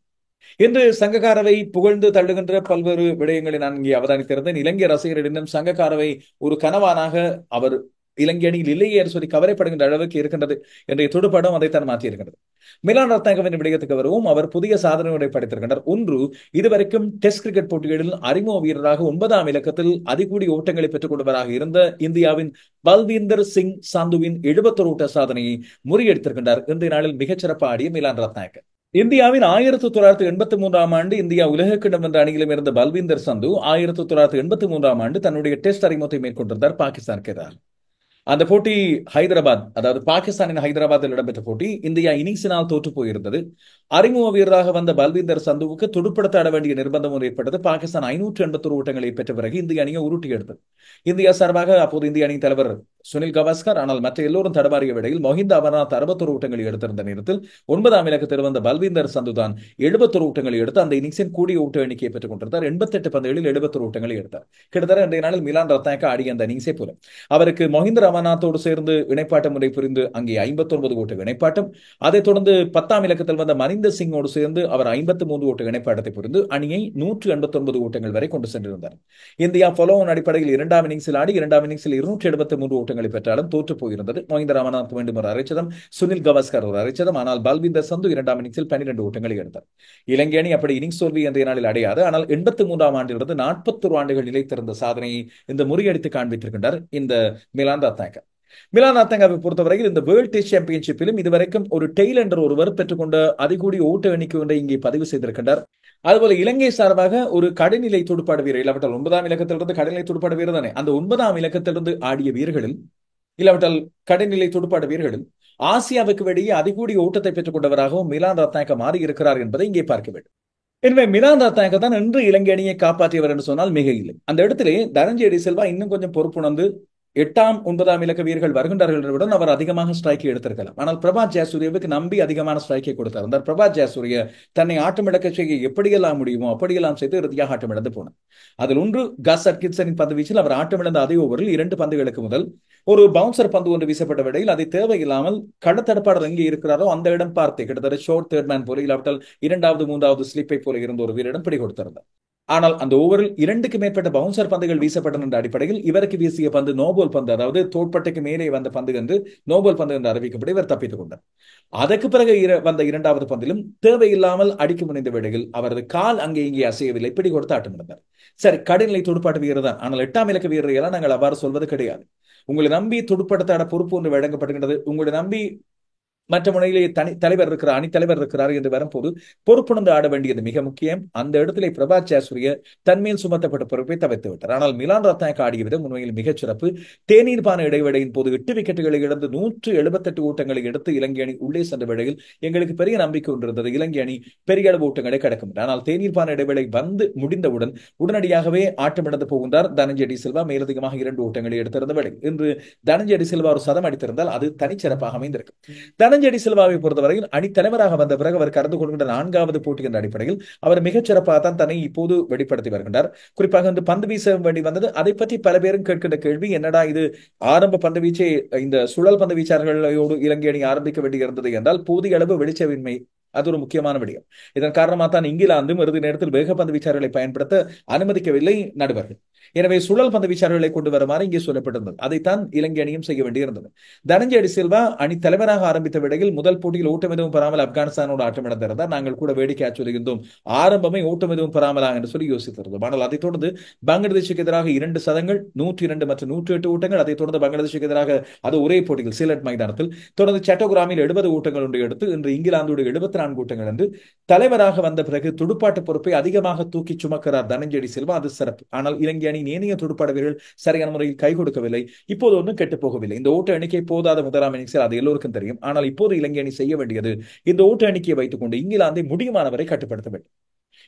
இன்று சங்கக்காரவை புகழ்ந்து தள்ளுகின்ற பல்வேறு விடயங்களை நான் இங்கே அவதானித்திருந்தேன். இலங்கை ரசிகர்களிடம் சங்கக்காரவை ஒரு கனவானாக அவர் இலங்கை அணியில் இல்லையே என்று சொல்லி கவலைப்படுகின்ற அளவுக்கு இருக்கின்றது என்ற துடுப்பாடம் அதைத்தான் மாற்றி இருக்கிறது. மிலான் ரத்னாகவின் விடயத்துக்கு வருவோம். அவர் புதிய சாதனைகளை படைத்திருக்கின்றார். ஒன்று, இதுவரைக்கும் டெஸ்ட் கிரிக்கெட் போட்டிகளில் அறிமுக வீரராக 9ஆம் இலக்கத்தில் அதிகூடிய ஓட்டங்களை பெற்றுக் கொண்டவராக இருந்த இந்தியாவின் பல்வீந்தர் சிங் சாந்துவின் 71 ஓட்ட சாதனையை முறியடித்திருக்கின்றார். இன்றைய நாளில் மிகச்சிறப்பாக ஆடிய மிலான் ரத்னாக. இந்தியாவின் 1983ஆம் ஆண்டு இந்தியா உலகக்கிண்ணம் வென்ற அணியிலும் இருந்த பல்வீந்தர் சந்து 1983ஆம் ஆண்டு தன்னுடைய டெஸ்ட் அறிமுகத்தை மேற்கொண்டிருந்தார் பாகிஸ்தானுக்கு எதிராக. அந்த போட்டி ஹைதராபாத், அதாவது பாகிஸ்தானின் ஹைதராபாத்தில் இடம்பெற்ற போட்டி. இந்தியா இன்னிங்ஸினால் தோற்று போயிருந்தது. அறிமுக வீரராக வந்த பல்வீந்தர் சந்துவுக்கு துடுப்படுத்த ஆட வேண்டிய நிர்பந்தம் ஏற்பட்டது. பாகிஸ்தான் 581 ஓட்டங்களை பெற்ற பிறகு இந்திய அணியை உருட்டி எடுத்தது. இந்தியா சார்பாக அப்போது இந்திய அணி தலைவர் சுனில் கவாஸ்கர், ஆனால் மற்ற எல்லோரும் தடமாறிய வேளையில் மொஹிந்த அமர்நாத் 61 ஓட்டங்களை எடுத்திருந்த நேரத்தில் 9ஆம் இலக்கத்தில் வந்த பல்வீந்தர் சந்து தான் 71 ஓட்டங்களை எடுத்து அந்த இன்னிங்ஸின் கூடிய ஓட்ட எண்ணிக்கையை பெற்றுக் கொண்டிருந்தார். 88 பந்துகளில் 71 ஓட்டங்களை எடுத்தார். கிட்டத்தட்ட இன்றைய நாளில் மிலான் ரத்னாக ஆடிய அந்த இன்னிங்ஸை போல அவருக்கு மொஹிந்தர் அமர்நாத்தோடு சேர்ந்து இணைப்பாட்ட முறை புரிந்து அங்கே 59 ஓட்ட இணைப்பாட்டம், அதைத் தொடர்ந்து 10ஆம் இலக்கத்தில் வந்த மனிந்தர் சிங்கோடு சேர்ந்து அவர் 53 ஓட்ட இணைப்பாட்டத்தை புரிந்து அணியை 189 ஓட்டங்கள் வரை கொண்டு சென்றிருந்தார். இந்தியா ஃபாலோவன் அடிப்படையில் 2ஆம் இன்னிங்ஸில் ஆடி 2ஆம் இன்னிங்ஸில் 273 ஓட்டங்களை பெற்றாலும் தோற்று போயிருந்தது. மொஹிந்தர் அமர்நாத் மீண்டும் ஒரு அரைச்சதம், சுனில் கவாஸ்கர் ஒரு அரைச்சதம். ஆனால் பல்வீந்தர் சந்து 2ஆம் இன்னிங்ஸில் 12 ஓட்டங்களை எடுத்தார். இலங்கை அணி அப்படி இன்னிங்ஸ் தோல்வி இன்றைய நாளில் அடையாது. ஆனால் 83ஆம் ஆண்டிலிருந்து 41 ஆண்டுகள் நிலைத்திருந்த சாதனையை இந்த முறியடித்து காண்பித்திருக்கின்றார் இந்த மிலான் ரத்னாக. மிலான் ரத்னாவை பொறுத்தவரையில் இந்த வேர்ல்ட் டெஸ்ட் சாம்பியன்ஷிப்பிலும் இதுவரைக்கும் ஒரு டெய்ல் என்ற ஒருவர் பெற்றுக்கொண்ட அதிகூடிய ஓட்ட எண்ணிக்கை ஒன்றை இங்கே பதிவு செய்திருக்கின்றார். அதுபோல இலங்கை சார்பாக ஒரு கடைநிலை துடுப்பாடு வீரர், இல்லாவிட்டால் 9ஆம் இலக்கத்திலிருந்து கடைநிலை துடுப்பாடு வீரர் தானே, அந்த 9ஆம் இலக்கத்திலிருந்து ஆடிய வீரர்களில் இல்லாவிட்டால் கடைநிலை துடுப்பாடு வீரர்களில் ஆசியாவுக்கு வெளியே அதிகூடிய ஓட்டத்தை பெற்றுக் கொண்டவராகவும் மிலான் ரத்னாக மாறி இருக்கிறார் என்பதை இங்கே பார்க்க வேண்டும். எனவே மிலான் ரத்னாக தான் இன்று இலங்கை அணியை காப்பாற்றியவர் என்று சொன்னால் மிக இல்லை. அந்த இடத்திலே தனஞ்சய டி சில்வா இன்னும் கொஞ்சம் பொறுப்புணர்ந்து 8ஆம் 9ஆம் இலக்க வீரர்கள் வருகின்றார்கள் என்றவுடன் அவர் அதிகமாக ஸ்ட்ரைக்கை எடுத்திருக்கலாம். ஆனால் பிரபாத் ஜெயசூரியவுக்கு நம்பி அதிகமான ஸ்ட்ரைக்கை கொடுத்தார். பிரபாத் ஜெயசூரிய தன்னை ஆட்டமிழக்க செய்ய எப்படியெல்லாம் முடியுமோ அப்படியெல்லாம் செய்து இறுதியாக ஆட்டமிழந்து போனார். அதில் ஒன்று கஸ் அட்கின்சனின் பந்து வீச்சில் அவர் ஆட்டமிழந்த அதே ஓவரில் 2 பந்துகளுக்கு முதல் ஒரு பவுன்சர் பந்து ஒன்று வீசப்பட்ட வேளையில் அதை தேவையில்லாமல் கடத்தடுப்பாளர் எங்கே இருக்கிறாரோ அந்த இடம் பார்த்து கிட்டத்தட்ட ஷோர்ட் தேர்ட் மேன் போல இல்லாவிட்டால் 2வது 3வது ஸ்லிப்பை போல இருந்த ஒரு வீரரிடம் பிடி கொடுத்திருந்தார். ஆனால் அந்த ஓவரில் 2க்கு மேற்பட்ட பவுன்சர் பந்துகள் வீசப்பட்டன என்ற அடிப்படையில் இவருக்கு வீசிய பந்து நோபோல் பந்து, அதாவது தோட்பட்டைக்கு மேலே வந்த பந்து என்று நோபோல் பந்து என்று அறிவிக்கப்பட்டு இவர் தப்பித்துக் கொண்டார். அதற்கு பிறகு வந்த 2வது பந்திலும் தேவையில்லாமல் அடிக்க முனைந்த வேளையில் அவரது கால் அங்கே இங்கே அசையவில்லை, பிடி கொடுத்து ஆட்டமிழந்தார். சரி, கடைநிலை துடுப்பாட்டு வீரர் தான். ஆனால் 8ஆம் இலக்க வீரரை எல்லாம் நாங்கள் அவ்வாறு சொல்வது கிடையாது. உங்களை நம்பி துடுப்படுத்தாட பொறுப்பு ஒன்று வழங்கப்படுகின்றது. உங்களை நம்பி மற்ற முனையிலே தலைவர் இருக்கிறார், அணி தலைவர் இருக்கிறார் என்று வரும்போது பொறுப்புணர்ந்து ஆட வேண்டியது மிக முக்கியம். அந்த இடத்திலே பிரபாத் ஜெயசூரிய தன்மேல் சுமத்தப்பட்ட பொறுப்பை தவிர்த்து விட்டார். ஆனால் மிலான் ரத்னாக ஆடிய விதம் உண்மையில் மிகச் சிறப்பு. தேநீர்பான இடைவேளையின் போது 8 விக்கெட்டுகளை இழந்து 178 ஓட்டங்களை எடுத்து இலங்கை அணி உள்ளே சென்ற வேளையில் எங்களுக்கு பெரிய நம்பிக்கை ஒன்றிருந்தது, இலங்கை அணி பெரிய அளவு ஓட்டங்களை கடக்கும். ஆனால் தேநீர்பான இடைவேளை வந்து முடிந்தவுடன் உடனடியாகவே ஆட்டமிழந்து போகின்றார் தனஞ்சய டி சில்வா. மேலதிகமாக 2 ஓட்டங்களை எடுத்திருந்த வேளை இன்று தனஞ்சய டி சில்வா ஒரு சதம் அடித்திருந்தால் அது தனிச்சிறப்பாக அமைந்திருக்கும். தனஞ்சய டி சில்வாவை பொறுத்தவரையில் அணி தலைவராக வந்த பிறகு அவர் கலந்து கொள்கின்ற 4வது போட்டி என்ற அடிப்படையில் அவர் மிகச் சிறப்பாக தான் தன்னை இப்போது வெளிப்படுத்தி வருகின்றார். குறிப்பாக இந்த பந்து வீச வேண்டி வந்தது, அதை பற்றி பல பேரும் கேட்கின்ற கேள்வி, என்னடா இது ஆரம்ப பந்து வீச்சை இந்த சுழல் பந்து வீச்சாளர்களோடு இலங்கை அணி ஆரம்பிக்க வேண்டி இருந்தது என்றால் போதிய அளவு வெளிச்சவின்மை அது ஒரு முக்கியமான விடயம். இதன் காரணமாக தான் இங்கிலாந்தும் இறுதி நேரத்தில் வேகப்பந்து வீச்சாளர்களை பயன்படுத்த அனுமதிக்கவில்லை நடுவர்கள். எனவே சுழல் பந்து வீச்சாளர்களை கொண்டு வருமாறு இங்கே சொல்லப்பட்டிருந்தது. அதைத்தான் இலங்கை அணியும் செய்ய வேண்டியிருந்தது. தனஞ்சய டி சில்வா அணி தலைவராக ஆரம்பித்த வேளையில் முதல் போட்டியில் ஓட்டம் எதுவும் பெறாமல் ஆப்கானிஸ்தானோடு ஆட்டமிழந்திருந்தார். நாங்கள் கூட வேடிக்கை சொல்லியிருந்தோம், ஆரம்பமே ஓட்டம் எதுவும் பெறாமலா என்று சொல்லி யோசித்திருந்தோம். ஆனால் அதைத் தொடர்ந்து பங்களாதேஷுக்கு எதிராக 2 சதங்கள், 102 மற்றும் 108 ஓட்டங்கள். அதைத் தொடர்ந்து பங்களாதேஷுக்கு எதிராக அது ஒரே போட்டியில் சிலட் மைதானத்தில் தொடர்ந்து சட்டோகிராமில் 70 ஓட்டங்கள் ஒன்று எடுத்து இன்று இங்கிலாந்தோடு 74 ஓட்டங்கள் என்று தலைவராக வந்த பிறகு துடுப்பாட்ட பொறுப்பை அதிகமாக தூக்கி சுமக்கிறார் தனஞ்சய டி சில்வா. அது சிறப்பு. ஆனால் இலங்கை அணி நேனிய துடுப்பாட வீரர்கள் சரியான முறையில் கை கொடுக்கவில்லை. இப்போது ஒன்றும் கெட்டு போகவில்லை. இந்த ஓட்ட எண்ணிக்கை போதாத 1ஆம் இன்னிங்ஸில் அது எல்லோருக்கும் தெரியும். ஆனால் இப்போது இலங்கை அணி செய்ய வேண்டியது இந்த ஓட்ட எண்ணிக்கையை வைத்துக் கொண்டு இங்கிலாந்தை முடியுமானவரை கட்டுப்படுத்த வேண்டும்.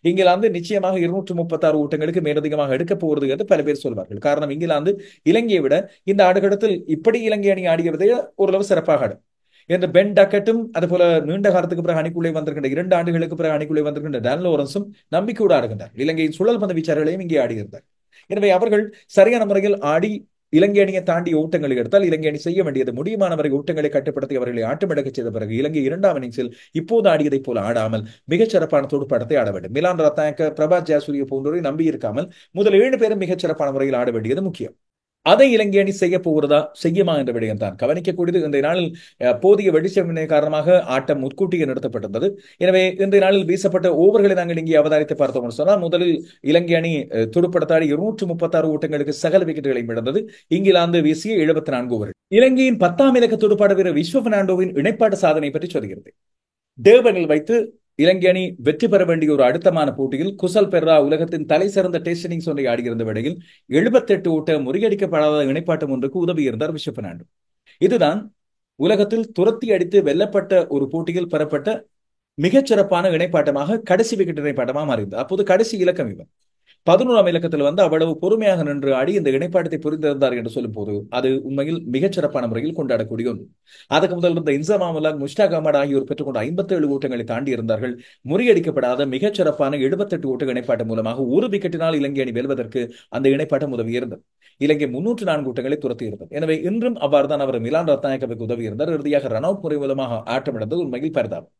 இங்கிலாந்து நிச்சயமாக 236 ஓட்டங்களுக்கு மேலதிகமாக எடுக்க போகிறது என்று பல பேர் சொல்வார்கள். காரணம், இங்கிலாந்து இலங்கையை விட இந்த ஆடுகளத்தில் இப்படி இலங்கை அணி ஆடியதை ஓரளவு சிறப்பாக ஆடும் என்று பென் டக்கெட்டும் அதுபோல நீண்ட காலத்துக்கு பிறகு அணிக்குள்ளே வந்திருக்கின்ற 2 ஆண்டுகளுக்கு பிறகு அணிக்குள்ளே வந்திருக்கின்ற டான் லோரன்ஸும் நம்பிக்கையோடு ஆடுகின்றார். இலங்கையின் சுழல் பந்து வீச்சாளர்களையும் இங்கே ஆடியிருந்தார். எனவே அவர்கள் சரியான முறையில் ஆடி இலங்கை அணியை தாண்டி ஓட்டங்களை எடுத்தால் இலங்கை அணி செய்ய வேண்டியது முடியுமானவரை ஓட்டங்களை கட்டுப்படுத்தி அவர்களை ஆட்டமிழக்க செய்த பிறகு இலங்கை இரண்டாம் இன்னிங்ஸில் இப்போது ஆடியதைப் போல ஆடாமல் மிகச் சிறப்பான துடுப்பாட்டத்தை ஆட வேண்டும். மிலான் ரத்னாயக்க, பிரபாத் ஜெயசூரிய போன்றோரை நம்பியிருக்காமல் முதல் 7 பேரும் மிகச் சிறப்பான முறையில் ஆட வேண்டியது முக்கியம். அதை இலங்கை அணி செய்ய போகிறதா, செய்யுமா என்ற விடயம் தான் கவனிக்கக்கூடியது. இன்றைய நாளில் போதிய வெடிச்சமின்மை காரணமாக ஆட்டம் முற்கூட்டியே நிறுத்தப்பட்டிருந்தது. எனவே இன்றைய நாளில் வீசப்பட்ட ஓவர்களை நாங்கள் இங்கே அவதானித்து பார்த்தோம் சொன்னால், முதலில் இலங்கை அணி துடுப்படுத்தாடி 236 ஓட்டங்களுக்கு சகல விக்கெட்டுகளை இழந்தது. இங்கிலாந்து வீசிய 74 ஓவர்கள். இலங்கையின் 10ஆம் இலக்க துடுப்பாட்ட வீரர் விஸ்வ பெர்னாண்டோவின் இணைப்பாட்ட சாதனை பற்றி சொல்கிறது. டேர்பனில் வைத்து இலங்கை அணி வெற்றி பெற வேண்டிய ஒரு அடுத்தமான போட்டியில் குசல் பெர்ரா உலகத்தின் தலை சிறந்த டெஸ்ட் இன்னிங்ஸ் ஒன்றை ஆடியிருந்த வேளையில் 78 ஓட்ட முறியடிக்கப்படாத இணைப்பாட்டம் ஒன்றுக்கு உதவியிருந்தார் விஸ்வ பெர்னாண்டோ. இதுதான் உலகத்தில் துரத்தி அடித்து வெல்லப்பட்ட ஒரு போட்டியில் பெறப்பட்ட மிகச்சிறப்பான இணைப்பாட்டமாக கடைசி விக்கெட் இணைப்பாட்டமாக மாறியது. அப்போது கடைசி இலக்கம் இவர் 11ஆம் இலக்கத்தில் வந்து அவ்வளவு பொறுமையாக நின்று ஆடி இந்த இணைப்பாட்டத்தை புரிந்திருந்தார் என்று சொல்லும் போது அது உண்மையில் மிகச்சிறப்பான முறையில் கொண்டாடக்கூடிய ஒன்று. அதுக்கு முதல் இருந்த இன்சாமா முல்லாக், முஷ்டாக் அஹமட் ஆகியோர் பெற்றுக்கொண்ட 57 ஓட்டங்களை தாண்டி இருந்தார்கள். முறியடிக்கப்படாத மிகச்சிறப்பான 78 ஓட்ட இணைப்பாட்டம் மூலமாக ஒரு விக்கெட்டினால் இலங்கை அணி வெல்வதற்கு அந்த இணைப்பாட்டம் உதவி இருந்தது. இலங்கை 304 ஓட்டங்களை துரத்தி இருந்தது. எனவே இன்றும் அவ்வாறுதான் அவர் மிலான் ரத்னாயக்கவுக்கு உதவி இருந்தார். இறுதியாக ரன் அவுட் முறை மூலமாக ஆட்டமிழந்தது உண்மையில் பரிதாபம்.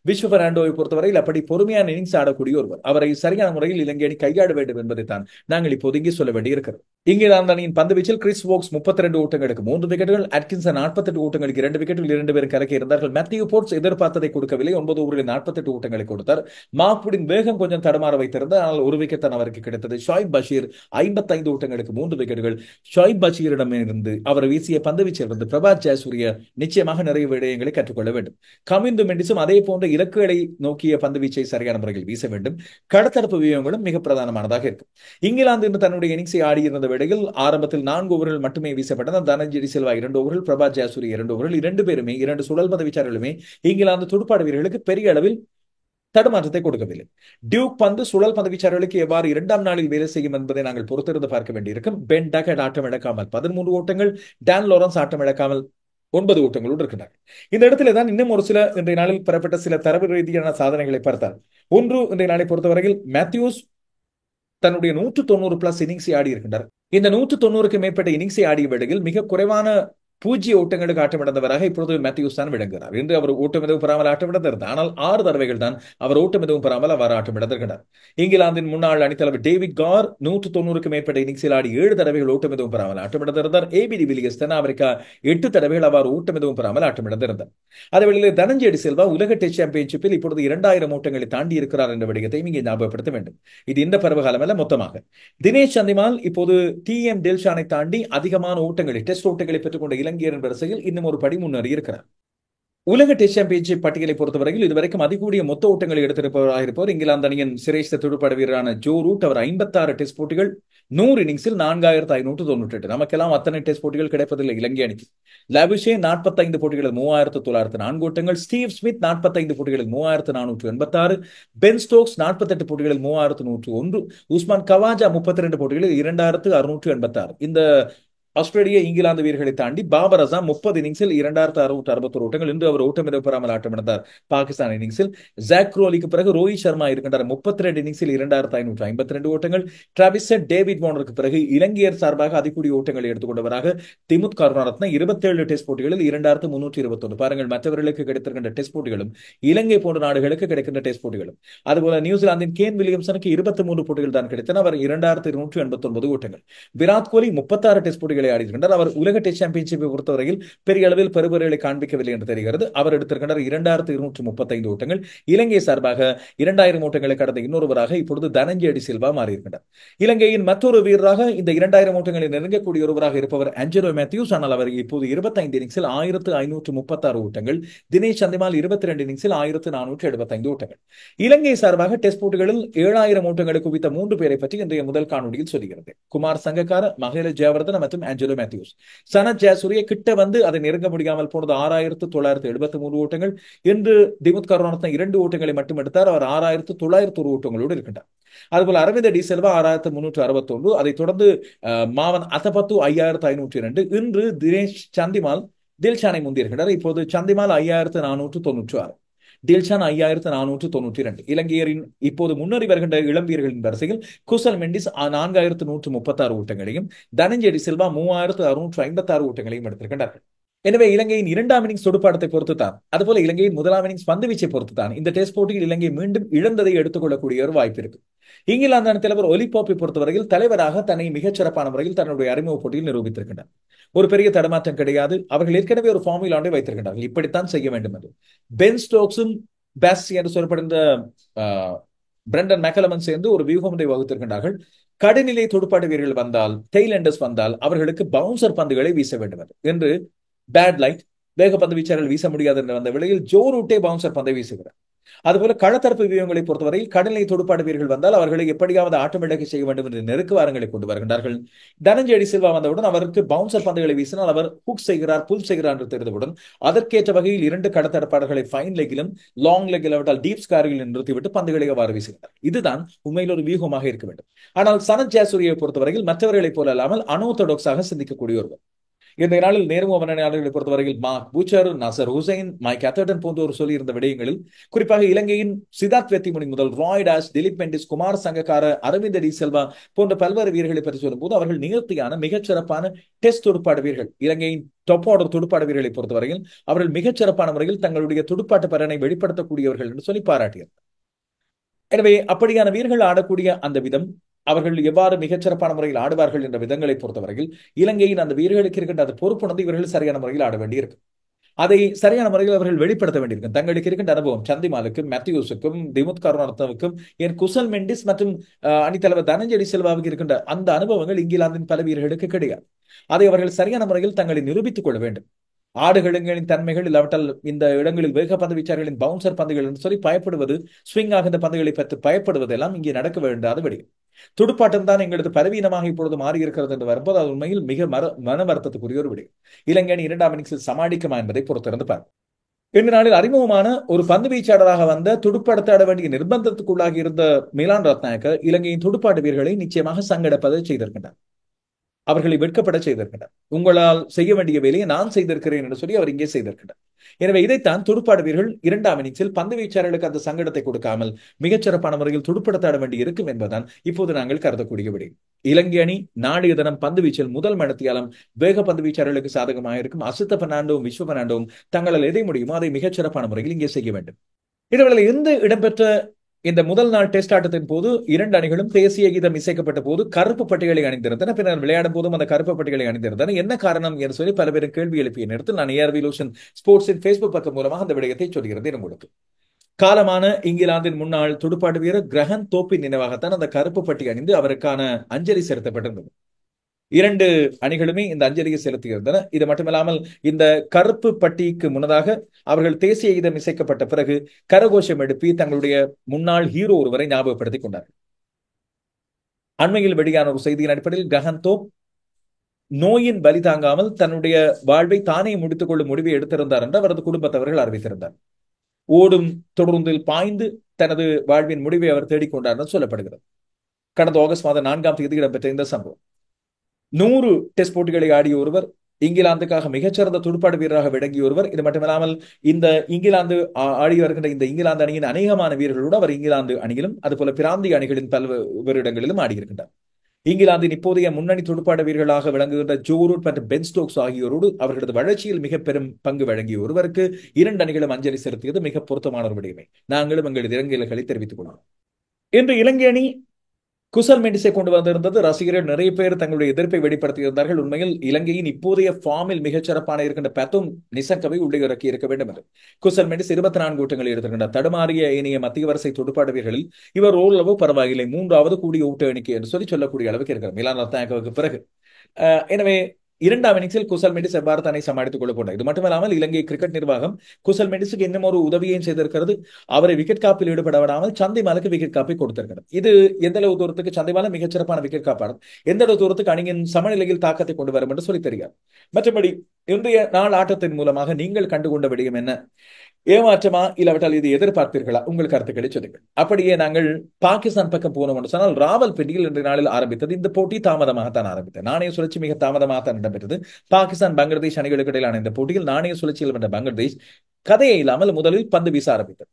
விஸ்வ பெர்னாண்டோவை பொறுத்தவரையில் அப்படி பொறுமையான இன்னிங்ஸ் ஆடக்கூடிய ஒருவர். அவரை சரியான முறையில் இலங்கை அணி கையாட வேண்டும் என்பதை தான் நாங்கள் இப்போது இங்கே சொல்ல வேண்டியிருக்கிறது. இங்கிலாந்து அணியின் பந்து வீச்சில் கிறிஸ் வோக்ஸ் 32 ஓட்டங்களுக்கு 3 விக்கெட்டுகள், அட்கின்சன் 48 ஓட்டங்களுக்கு 2 விக்கெட்டுகள், 2 பேரும் கலக்கி இருந்தார்கள். மேத்யூ போர்ட்ஸ் எதிர்பார்த்ததை கொடுக்கவில்லை. 9 ஓவர்களில் 48 ஓட்டங்களை கொடுத்தார். மார்க்வுடின் வேகம் கொஞ்சம் தடமாற வைத்திருந்தார். ஆனால் ஒரு விக்கெட் தான் அவருக்கு கிடைத்தது. ஷாயிப் பஷீர் 55 ஓட்டங்களுக்கு 3 விக்கெட்டுகள். ஷாயிப் பஷீரிடமிருந்து அவர் வீசிய பந்து வீச்சிலிருந்து பிரபாத் ஜெயசூரிய நிச்சயமாக நிறைய விடயங்களை கற்றுக்கொள்ள வேண்டும். கமிந்து மெண்டிஸும் அதே போன்ற இலக்குகளை நோக்கிய பந்து வீச்சை சரியான முறையில் வீச வேண்டும். கடத்தரப்பு வியூகங்களும் மிக பிரதானமானதாக இருக்கும். இங்கிலாந்து இன்று தன்னுடைய இன்னிங்ஸை ஆடியிருந்த வேளையில் ஆரம்பத்தில் 4 ஓவர்கள் மட்டுமே வீசப்பட்டன. தனஞ்சயடி சில்வா 2 ஓவர்கள், பிரபாத் ஜெயசூரிய 2 ஓவர்கள். 2 பேருமே 2 சுழல் பந்து வீச்சாளர்களுமே இங்கிலாந்து துடுப்பாட்ட வீரர்களுக்கு பெரிய அளவில் தடுமாற்றத்தை கொடுக்கவில்லை. டியூக் பந்து சுழல் பந்து வீச்சாளர்களுக்கு எவ்வாறு 2ஆம் நாளில் வேலை செய்யும் என்பதை நாங்கள் பொறுத்திருந்து பார்க்க வேண்டியிருக்கும். பென் டக்கட் ஆட்டம் இழக்காமல் 13 ஓட்டங்கள், டான் லாரன்ஸ் ஆட்டம் இழக்காமல் 9 ஓட்டங்களோடு இருக்கின்றார்கள். இந்த இடத்துல தான் இன்னும் ஒரு சில இன்றைய நாளில் பெறப்பட்ட சில தரவு ரீதியான சாதனைகளை பார்த்தார். ஒன்று, இன்றைய நாளை பொறுத்தவரையில் மேத்யூஸ் தன்னுடைய 190 பிளஸ் இன்னிங்ஸை ஆடி இருக்கின்றார். இந்த 190க்கு மேற்பட்ட இன்னிங்ஸை ஆடிய வேளையில் மிக குறைவான 0 ஓட்டங்களுக்கு ஆட்டமிழந்தவராக இப்பொழுது மேத்யூஸ் தான் விளங்குகிறார். இன்று அவர் ஓட்டம் எதுவும் பெறாமல் ஆட்டமிழந்திருந்தார். ஆனால் 6 தடவைகள் தான் அவர் ஓட்டம் எதுவும் பெறாமல் அவர் ஆட்டமிழந்திருக்கிறார். இங்கிலாந்தின் முன்னாள் அணித்தலைவர் டேவிட் கார் 190க்கு மேற்பட்ட இன்னிங்ஸில் ஆடி 7 தடவைகள் ஓட்டம் எதுவும் பெறாமல் ஆட்டமிழந்திருந்தார். ஏபிடி வில்லியர்ஸ் தென்னாப்பிரிக்கா 8 தடவைகள் அவர் ஓட்டம் எதுவும் பெறாமல் ஆட்டமிழந்திருந்தார். அதேவேளை தனஞ்சயடி சில்வா உலக டெஸ்ட் சாம்பியன்ஷிப்பில் இப்பொழுது 2000 ஓட்டங்களை தாண்டி இருக்கிறார் என்ற விடயத்தையும் இங்கே ஞாபகப்படுத்த வேண்டும். இது இந்த பருவகாலம் அல்ல, மொத்தமாக. தினேஷ் சந்திமால் இப்போது TM டெல்ஷானை தாண்டி அதிகமான ஓட்டங்களை டெஸ்ட் ஓட்டங்களை பெற்றுக்கொண்ட இலங்கையரின் வரிசையில் இன்னும் ஒரு படி முன்னேறி இருக்கிறார். உலக டெஸ்ட் சாம்பியன்ஷிப் பட்டியலை பொறுத்தவரையில் இதுவரைக்கும் அதிகூடிய மொத்த ஓட்டங்களை எடுத்திருப்பவராக இருப்பவர் இங்கிலாந்து அணியின் சிரேஷ்ட துடுப்பாட்ட வீரரான ஜோ ரூட். அவர் 56 டெஸ்ட் போட்டிகள், 100 இன்னிங்ஸில் 4598. நமக்கெல்லாம் அத்தனை டெஸ்ட் போட்டிகள் கிடைப்பதில்லை இலங்கை அணிக்கு. லாபுஷே 45 போட்டிகளில் 3904 ஓட்டங்கள். ஸ்டீவ் ஸ்மித் 45 போட்டிகளில் 3486. பென் ஸ்டோக்ஸ் 48 போட்டிகளில் 3101. உஸ்மான் கவாஜா 32 போட்டிகளில் 2686. இந்த ஆஸ்திரேலிய இங்கிலாந்து வீரர்களை தாண்டி பாபர் அசாம் 30 இன்னிங்ஸில் 2661 ஓட்டங்கள். இன்று அவர் ஓட்டம் எதுவும் பெறாமல் ஆட்டமிழந்தார் பாகிஸ்தான் இன்னிங்ஸில். ஜாக் க்ரோலிக்கு பிறகு ரோஹித் சர்மா இருக்கின்றார் 32 இன்னிங்ஸில் 2552 ஓட்டங்கள். டிராவிஸ் ஹெட், டேவிட் வார்னருக்கு பிறகு இலங்கையர் சார்பாக அதிகூடிய ஓட்டங்களை எடுத்துக்கொண்டவராக திமுத் கருணாரத்ன 27 டெஸ்ட் போட்டிகளில் 2321. பாருங்கள், மற்றவர்களுக்கு கிடைத்திருக்கின்ற டெஸ்ட் போட்டிகளும் இலங்கை போன்ற நாடுகளுக்கு கிடைக்கின்ற டெஸ்ட் போட்டிகளும். அதுபோல நியூசிலாந்தின் கேன் வில்லியம்சனுக்கு 23 போட்டிகள் தான் கிடைத்தன. அவர் 2289 ஓட்டங்கள். விராட் கோலி 36 டெஸ்ட் போட்டிகள் ஆடியிருக்கின்றார். அவர் உலக டெஸ்ட் சாம்பியன்ஷிப்பை பொறுத்தவரையில் பெரிய அளவில் பெறுபவர்களை காண்பிக்கவில்லை என்று தெரிகிறது. அவர் எடுத்திருக்கின்றார் 2235 ஓட்டங்கள். இலங்கை சார்பாக 2000 ஓட்டங்களை கடந்த இன்னொருவராக இப்பொழுது தனஞ்சயடி சில்வா மாறியிருக்கின்றார். இலங்கையின் மற்றொரு வீரராக இந்த 2000 ஓட்டங்களை நெருங்கக்கூடிய ஒருவராக இருப்பவர் ஆஞ்சலோ மேத்யூஸ். ஆனால் அவர் இப்போது 25 இன்னிங்ஸில் 1536 ஓட்டங்கள். தினேஷ் சந்திமால் 22 இன்னிங்ஸில் 1475 ஓட்டங்கள். இலங்கை சார்பாக டெஸ்ட் போட்டிகளில் 7000 ஓட்டங்களை குவித்த 3 பேரை பற்றி இன்றைய முதல் காணொலியில் சொல்கிறது. குமார் சங்கக்கார, மஹேல ஜெயவர்தன மற்றும் ஆஞ்சலோ மேத்யூஸ். சனத் ஜெயசூரிய கிட்ட வந்து அதை நெருங்க முடியாமல் போனது 6973 ஓட்டங்கள். இன்று திமுத் கருணாரத்ன 2 ஓட்டங்களை மட்டும் எடுத்தார். அவர் 6901 ஓட்டங்களோடு இருக்கின்றார். அதுபோல அரவிந்த டி செல்வா 6361. அதைத் தொடர்ந்து மாவன் அத்தபத்து 5502. இன்று தினேஷ் சந்திமால் தில்ஷானை முந்தியிருக்கிறார். இப்போது சந்திமால் 5496. டில்ஷான் 5492. இலங்கையரின் இப்போது முன்னேறி வருகின்ற இளம் வீரர்களின் வரிசையில் குசல் மெண்டிஸ் 4136 ஓட்டங்களையும், தனஞ்செடி சில்வா 3656 ஓட்டங்களையும் எடுத்திருக்கின்றார்கள். எனவே இலங்கையின் இரண்டாம் இன்னிங்ஸ் துடுப்பாட்டத்தை பொறுத்துத்தான், அதுபோல இலங்கையின் முதலாம் இன்னிங்ஸ் பந்து வீச்சை பொறுத்துத்தான் இந்த டெஸ்ட் போட்டியில் இலங்கை மீண்டும் இழந்ததை எடுத்துக்கொள்ளக்கூடிய ஒரு வாய்ப்பு இருக்கு. இங்கிலாந்து அணி தலைவர் ஒலி போப்பை பொறுத்தவரையில் தலைவராக தன்னை மிகச்சிறப்பான முறையில் தன்னுடைய அறிமுக போட்டியில் நிரூபித்திருக்கின்றனர். ஒரு பெரிய தடமாற்றம் கிடையாது. அவர்கள் ஏற்கனவே ஒரு ஃபார்முலா ஒன்றை வைத்திருக்கின்றார்கள், இப்படித்தான் செய்ய வேண்டும் என்று. பென் ஸ்டோக்ஸும் பேஸ் என்று சொல்லப்படுகின்ற பிரண்டன் மெக்கலமன் சேர்ந்து ஒரு வியூகம் ஒன்றை வகுத்திருக்கின்றார்கள். கடைநிலை துடுப்பாட்ட வீரர்கள் வந்தால், டெய்லண்டர்ஸ் வந்தால் அவர்களுக்கு பவுன்சர் பந்துகளை வீச வேண்டும் என்று பேட் லைட் வேக பந்து வீச்சாளர்கள் வீச முடியாது என்ற வந்த விலையில் ஜோ ரூட்டே பவுன்சர் பந்தை வீசுகிறார். அதுபோல களத்தரப்பு வியூகங்களை பொறுத்தவரையில் கடநிலை துடுப்பாட்ட வீரர்கள் வந்தால் அவர்களை எப்படியாவது ஆட்டம் இழக்க செய்ய வேண்டும் என்று நெருக்குவாரங்களை கொண்டு வருகின்றார்கள். தனஞ்செடி சில்வா வந்தவுடன் அவருக்கு பவுன்சர் பந்துகளை வீசினால் அவர் ஹுக் செய்கிறார், புல் செய்கிறார் என்று தெரிந்தவுடன் அதற்கேற்ற வகையில் 2 கடத்தரப்பாளர்களை ஃபைன் லெக்கிலும் லாங் லெக்கில் விட்டால் டீப் ஸ்காரில் நிறுத்திவிட்டு பந்துகளை அவ்வாறு வீசுகிறார். இதுதான் உண்மையில் ஒரு வியூகமாக இருக்க வேண்டும். ஆனால் சனத் ஜெயசூரியை பொறுத்தவரையில் மற்றவர்களைப் போல அல்லாமல் அன்ஆர்த்தடாக்ஸாக சிந்திக்கக்கூடிய ஒருவர். இந்த நாளில் நேர்முக வர்ணனையாளர்களை பொறுத்தவரையில் mark Boucher, Nasar Hussain, mic அத்தர்டன் போன்றோர் சொல்லியிருந்த விடயங்களில் குறிப்பாக இலங்கையின் சித்தார்த் வெத்திமுனி முதல் ராய் டாஸ், திலீப் மெண்டிஸ், குமார் சங்கக்கார, அரவிந்த் டி செல்வா போன்ற பல்வேறு வீரர்களை பற்றி சொல்லும்போது அவர்கள் நேர்த்தியான மிகச்சிறப்பான டெஸ்ட் துடுப்பாட வீரர்கள். இலங்கையின் டாப் ஆர்டர் துடுப்பாட வீரர்களை பொறுத்தவரையில் அவர்கள் மிகச்சிறப்பான முறையில் தங்களுடைய துடுப்பாட்ட பலனை வெளிப்படுத்தக்கூடியவர்கள் என்று சொல்லி பாராட்டியது. எனவே அப்படியான வீரர்கள் ஆடக்கூடிய அந்த விதம், அவர்கள் எவ்வாறு மிகச்சிறப்பான முறையில் ஆடுவார்கள் என்ற விதங்களை பொறுத்தவரையில் இலங்கையின் அந்த வீரர்களுக்கு இருக்கின்ற அந்த பொறுப்புணர்ந்து இவர்கள் சரியான முறையில் ஆட வேண்டியிருக்கு. அதை சரியான முறையில் அவர்கள் வெளிப்படுத்த வேண்டியிருக்கும். தங்களுக்கு இருக்கின்ற அனுபவம் சந்திமாலுக்கும், மேத்யூஸுக்கும், திமுத் கருணாரத்னவுக்கும், என் குசல் மெண்டிஸ் மற்றும் அணித்தலைவர் தனஞ்செடி செல்வாவுக்கு இருக்கின்ற அந்த அனுபவங்கள் இங்கிலாந்தின் பல வீரர்களுக்கு கிடையாது. அதை அவர்கள் சரியான முறையில் தங்களை நிரூபித்துக் கொள்ள வேண்டும். ஆடுகளங்களின் தன்மைகள் இல்லாவிட்டால் இந்த இடங்களில் வேக பந்து வீச்சாளர்களின் பவுன்சர் பந்துகள் என்று சொல்லி பயப்படுவது, ஸ்விங் ஆகின்ற பந்துகளை பற்றி பயப்படுவது எல்லாம் இங்கே நடக்க வேண்டாத விடயம். துடுப்பாட்டம் தான் எங்களது பலவீனமாக இப்பொழுது மாறி இருக்கிறது என்று வரும்போது அது உண்மையில் மிக மன வருத்தத்துக்குரிய ஒரு விடயம். இலங்கை அணி 2ஆம் இன்னிங்ஸில் சமாளிக்குமா என்பதை பொறுத்திருந்து பார். இந்த நாளில் அறிமுகமான ஒரு பந்து வீச்சாளராக வந்த துடுப்பாட்ட ஆட வேண்டிய நிர்பந்தத்துக்குள்ளாகி இருந்த மிலான் ரத்நாயக்க இலங்கையின் துடுப்பாட்ட வீரர்களை நிச்சயமாக சங்கடப்பதை செய்திருக்கின்றார். அவர்களை வெட்கப்பட செய்திருக்கின்றார். உங்களால் செய்ய வேண்டிய வேலையை நான் செய்திருக்கிறேன் என்று சொல்லி அவர் இங்கே செய்திருக்கின்றார். எனவே இதைத்தான் துடுப்பாட வீரர்கள் 2ஆம் இன்னிங்ஸில் பந்து வீச்சாளர்களுக்கு அந்த சங்கடத்தை கொடுக்காமல் மிகச்சிறப்பான முறையில் துடுப்படுத்தாட வேண்டி இருக்கும் என்பதுதான் இப்போது நாங்கள் கருதக்கூடிய விடயம். இலங்கை அணி நாளைய தினம் பந்து வீச்சில் முதல் மணித்தியாலம் வேக பந்து வீச்சாளர்களுக்கு சாதகமாக இருக்கும். அசித்த பெர்னாண்டோவும் விஸ்வ பெர்னாண்டோவும் தங்களால் எதை முடியுமோ அதை மிகச்சிறப்பான முறையில் இங்கே செய்ய வேண்டும். இதுவரை இடம்பெற்ற இந்த முதல் நாள் டெஸ்ட் ஆட்டத்தின் போது 2 அணிகளும் தேசிய கீதம் இசைக்கப்பட்ட போது கருப்பு பட்டிகளை அணிந்திருந்தன. பின்னர் விளையாடும் போதும் அந்த கருப்பு பட்டிகளை அணிந்திருந்தன. என்ன காரணம் என்று சொல்லி பல பேரும் கேள்வி எழுப்பிய நேரத்தில் நான் ஏஆர்வி லோஷன் ஸ்போர்ட்ஸின் ஃபேஸ்புக் பக்கம் மூலமாக அந்த விடயத்தை சொல்கிறேன் உங்களுக்கு. காலமான இங்கிலாந்தின் முன்னாள் துடுப்பாட்ட வீரர் கிரஹன் தோப்பின் நினைவாகத்தான் அந்த கருப்பு பட்டி அணிந்து அவருக்கான அஞ்சலி செலுத்தப்பட்டிருந்தது. 2 அணிகளுமே இந்த அஞ்சலியை செலுத்தியிருந்தன. இது மட்டுமில்லாமல் இந்த கருப்பு பட்டிக்கு முன்னதாக அவர்கள் தேசிய கீதம் இசைக்கப்பட்ட பிறகு கரகோஷம் எழுப்பி தங்களுடைய முன்னாள் ஹீரோ ஒருவரை ஞாபகப்படுத்திக் கொண்டார்கள். அண்மையில் வெளியான ஒரு செய்தியின் அடிப்படையில் கிரஹன் தோப் நோயின் பலி தாங்காமல் தன்னுடைய வாழ்வை தானே முடித்துக் கொள்ளும் முடிவை எடுத்திருந்தார் என்று அவரது குடும்பத்தவர்கள் அறிவித்திருந்தார். ஓடும் தொடர்ந்தில் பாய்ந்து தனது வாழ்வின் முடிவை அவர் தேடிக்கொண்டார் என்று சொல்லப்படுகிறது. கடந்த ஆகஸ்ட் மாதம் 4ஆம் தேதி இடம்பெற்ற இந்த சம்பவம் 100 டெஸ்ட் போட்டிகளை ஆடிய ஒருவர், இங்கிலாந்துக்காக மிகச்சிறந்த துடுப்பாட்ட வீரராக விளங்கிய ஒருவர். இது மட்டுமில்லாமல் இந்த இங்கிலாந்து ஆடி வருகின்ற இந்த இங்கிலாந்து அணியின் அநேகமான வீரர்களோடு அவர் இங்கிலாந்து அணியிலும் அதுபோல பிராந்திய அணிகளின் பல்வேறு இடங்களிலும் ஆடியிருக்கின்றார். இங்கிலாந்தின் இப்போதைய முன்னணி துடுப்பாட்ட வீரர்களாக விளங்குகின்ற ஜோ ரூட் மற்றும் பென் ஸ்டோக்ஸ் ஆகியோரோடு அவர்களது வளர்ச்சியில் மிக பெரும் பங்கு வழங்கிய ஒருவருக்கு 2 அணிகளும் அஞ்சலி செலுத்தியது மிக பொருத்தமான ஒரு விடயமே. நாங்களும் எங்களது இரங்கல்களை தெரிவித்துக் கொள்வோம். இன்று இலங்கை அணி குசல் மெண்டிஸை கொண்டு வந்திருந்தது. ரசிகர்கள் நிறைய பேர் தங்களுடைய எதிர்ப்பை வெளிப்படுத்தியிருந்தார்கள். உண்மையில் இலங்கையின் இப்போதைய ஃபார்மில் மிகச்சிறப்பான இருக்கின்ற பெத்தும் நிசங்கவை உள்ளே இறக்கி இருக்க வேண்டும் என்று. குசல் மெண்டிஸ் 24 ஓட்டங்களை எடுத்திருக்கின்றார். தடுமாறிய இணைய மத்திய வரிசை துடுப்பாட்ட வீரர்களில் இவர் ஓரளவு பரவாயில்லை, 3வது கூடிய ஊட்ட எண்ணிக்கை என்று சொல்லக்கூடிய அளவுக்கு இருக்கிறார் மிலான் ரத்நாயக்கவுக்கு பிறகு. எனவே 2ஆம் இன்னிங்ஸில் குசல் மெண்டிஸ் எவ்வாறு தன்னை சமாளித்துக் கொள்ள போனார். இது மட்டுமல்லாமல் இலங்கை கிரிக்கெட் நிர்வாகம் குசல் மெண்டிஸுக்கு இன்னும் ஒரு உதவியையும் செய்திருக்கிறது. அவரை விக்கெட் காப்பில் ஈடுபட விடாமல் சந்திமாலுக்கு விக்கெட் காப்பை கொடுத்திருக்கிறது. இது எந்த அளவு தூரத்துக்கு சந்திமால மிகச்சிறப்பான விக்கெட் காப்பாளர், எந்த அளவு தூரத்துக்கு அணியின் சமநிலையில் தாக்கத்தை கொண்டு வரும் என்று சொல்லி தெரியாது. மற்றபடி இன்றைய நாள் ஆட்டத்தின் மூலமாக நீங்கள் கண்டுகொண்ட விடயம் என்ன? ஏமாற்றமா இல்லாவிட்டால் இது எதிர்பார்த்தீர்களா? உங்கள் கருத்துக்களை சொல்லுங்கள். அப்படியே நாங்கள் பாகிஸ்தான் பக்கம் போனோம் என்று சொன்னால் ராவல்பிண்டியில் இன்றைய நாளில் ஆரம்பித்தது. இந்த போட்டி தாமதமாகத்தான் ஆரம்பித்தது. நாணய சுழற்சி மிக தாமதமாகத்தான் இடம்பெற்றது. பாகிஸ்தான் பங்களாதேஷ் அணிகளுக்கு இடையிலான இந்த போட்டியில் நாணய சுழற்சியில் வென்ற பங்களாதேஷ் கதையே இல்லாமல் முதலில் பந்து வீச ஆரம்பித்தது.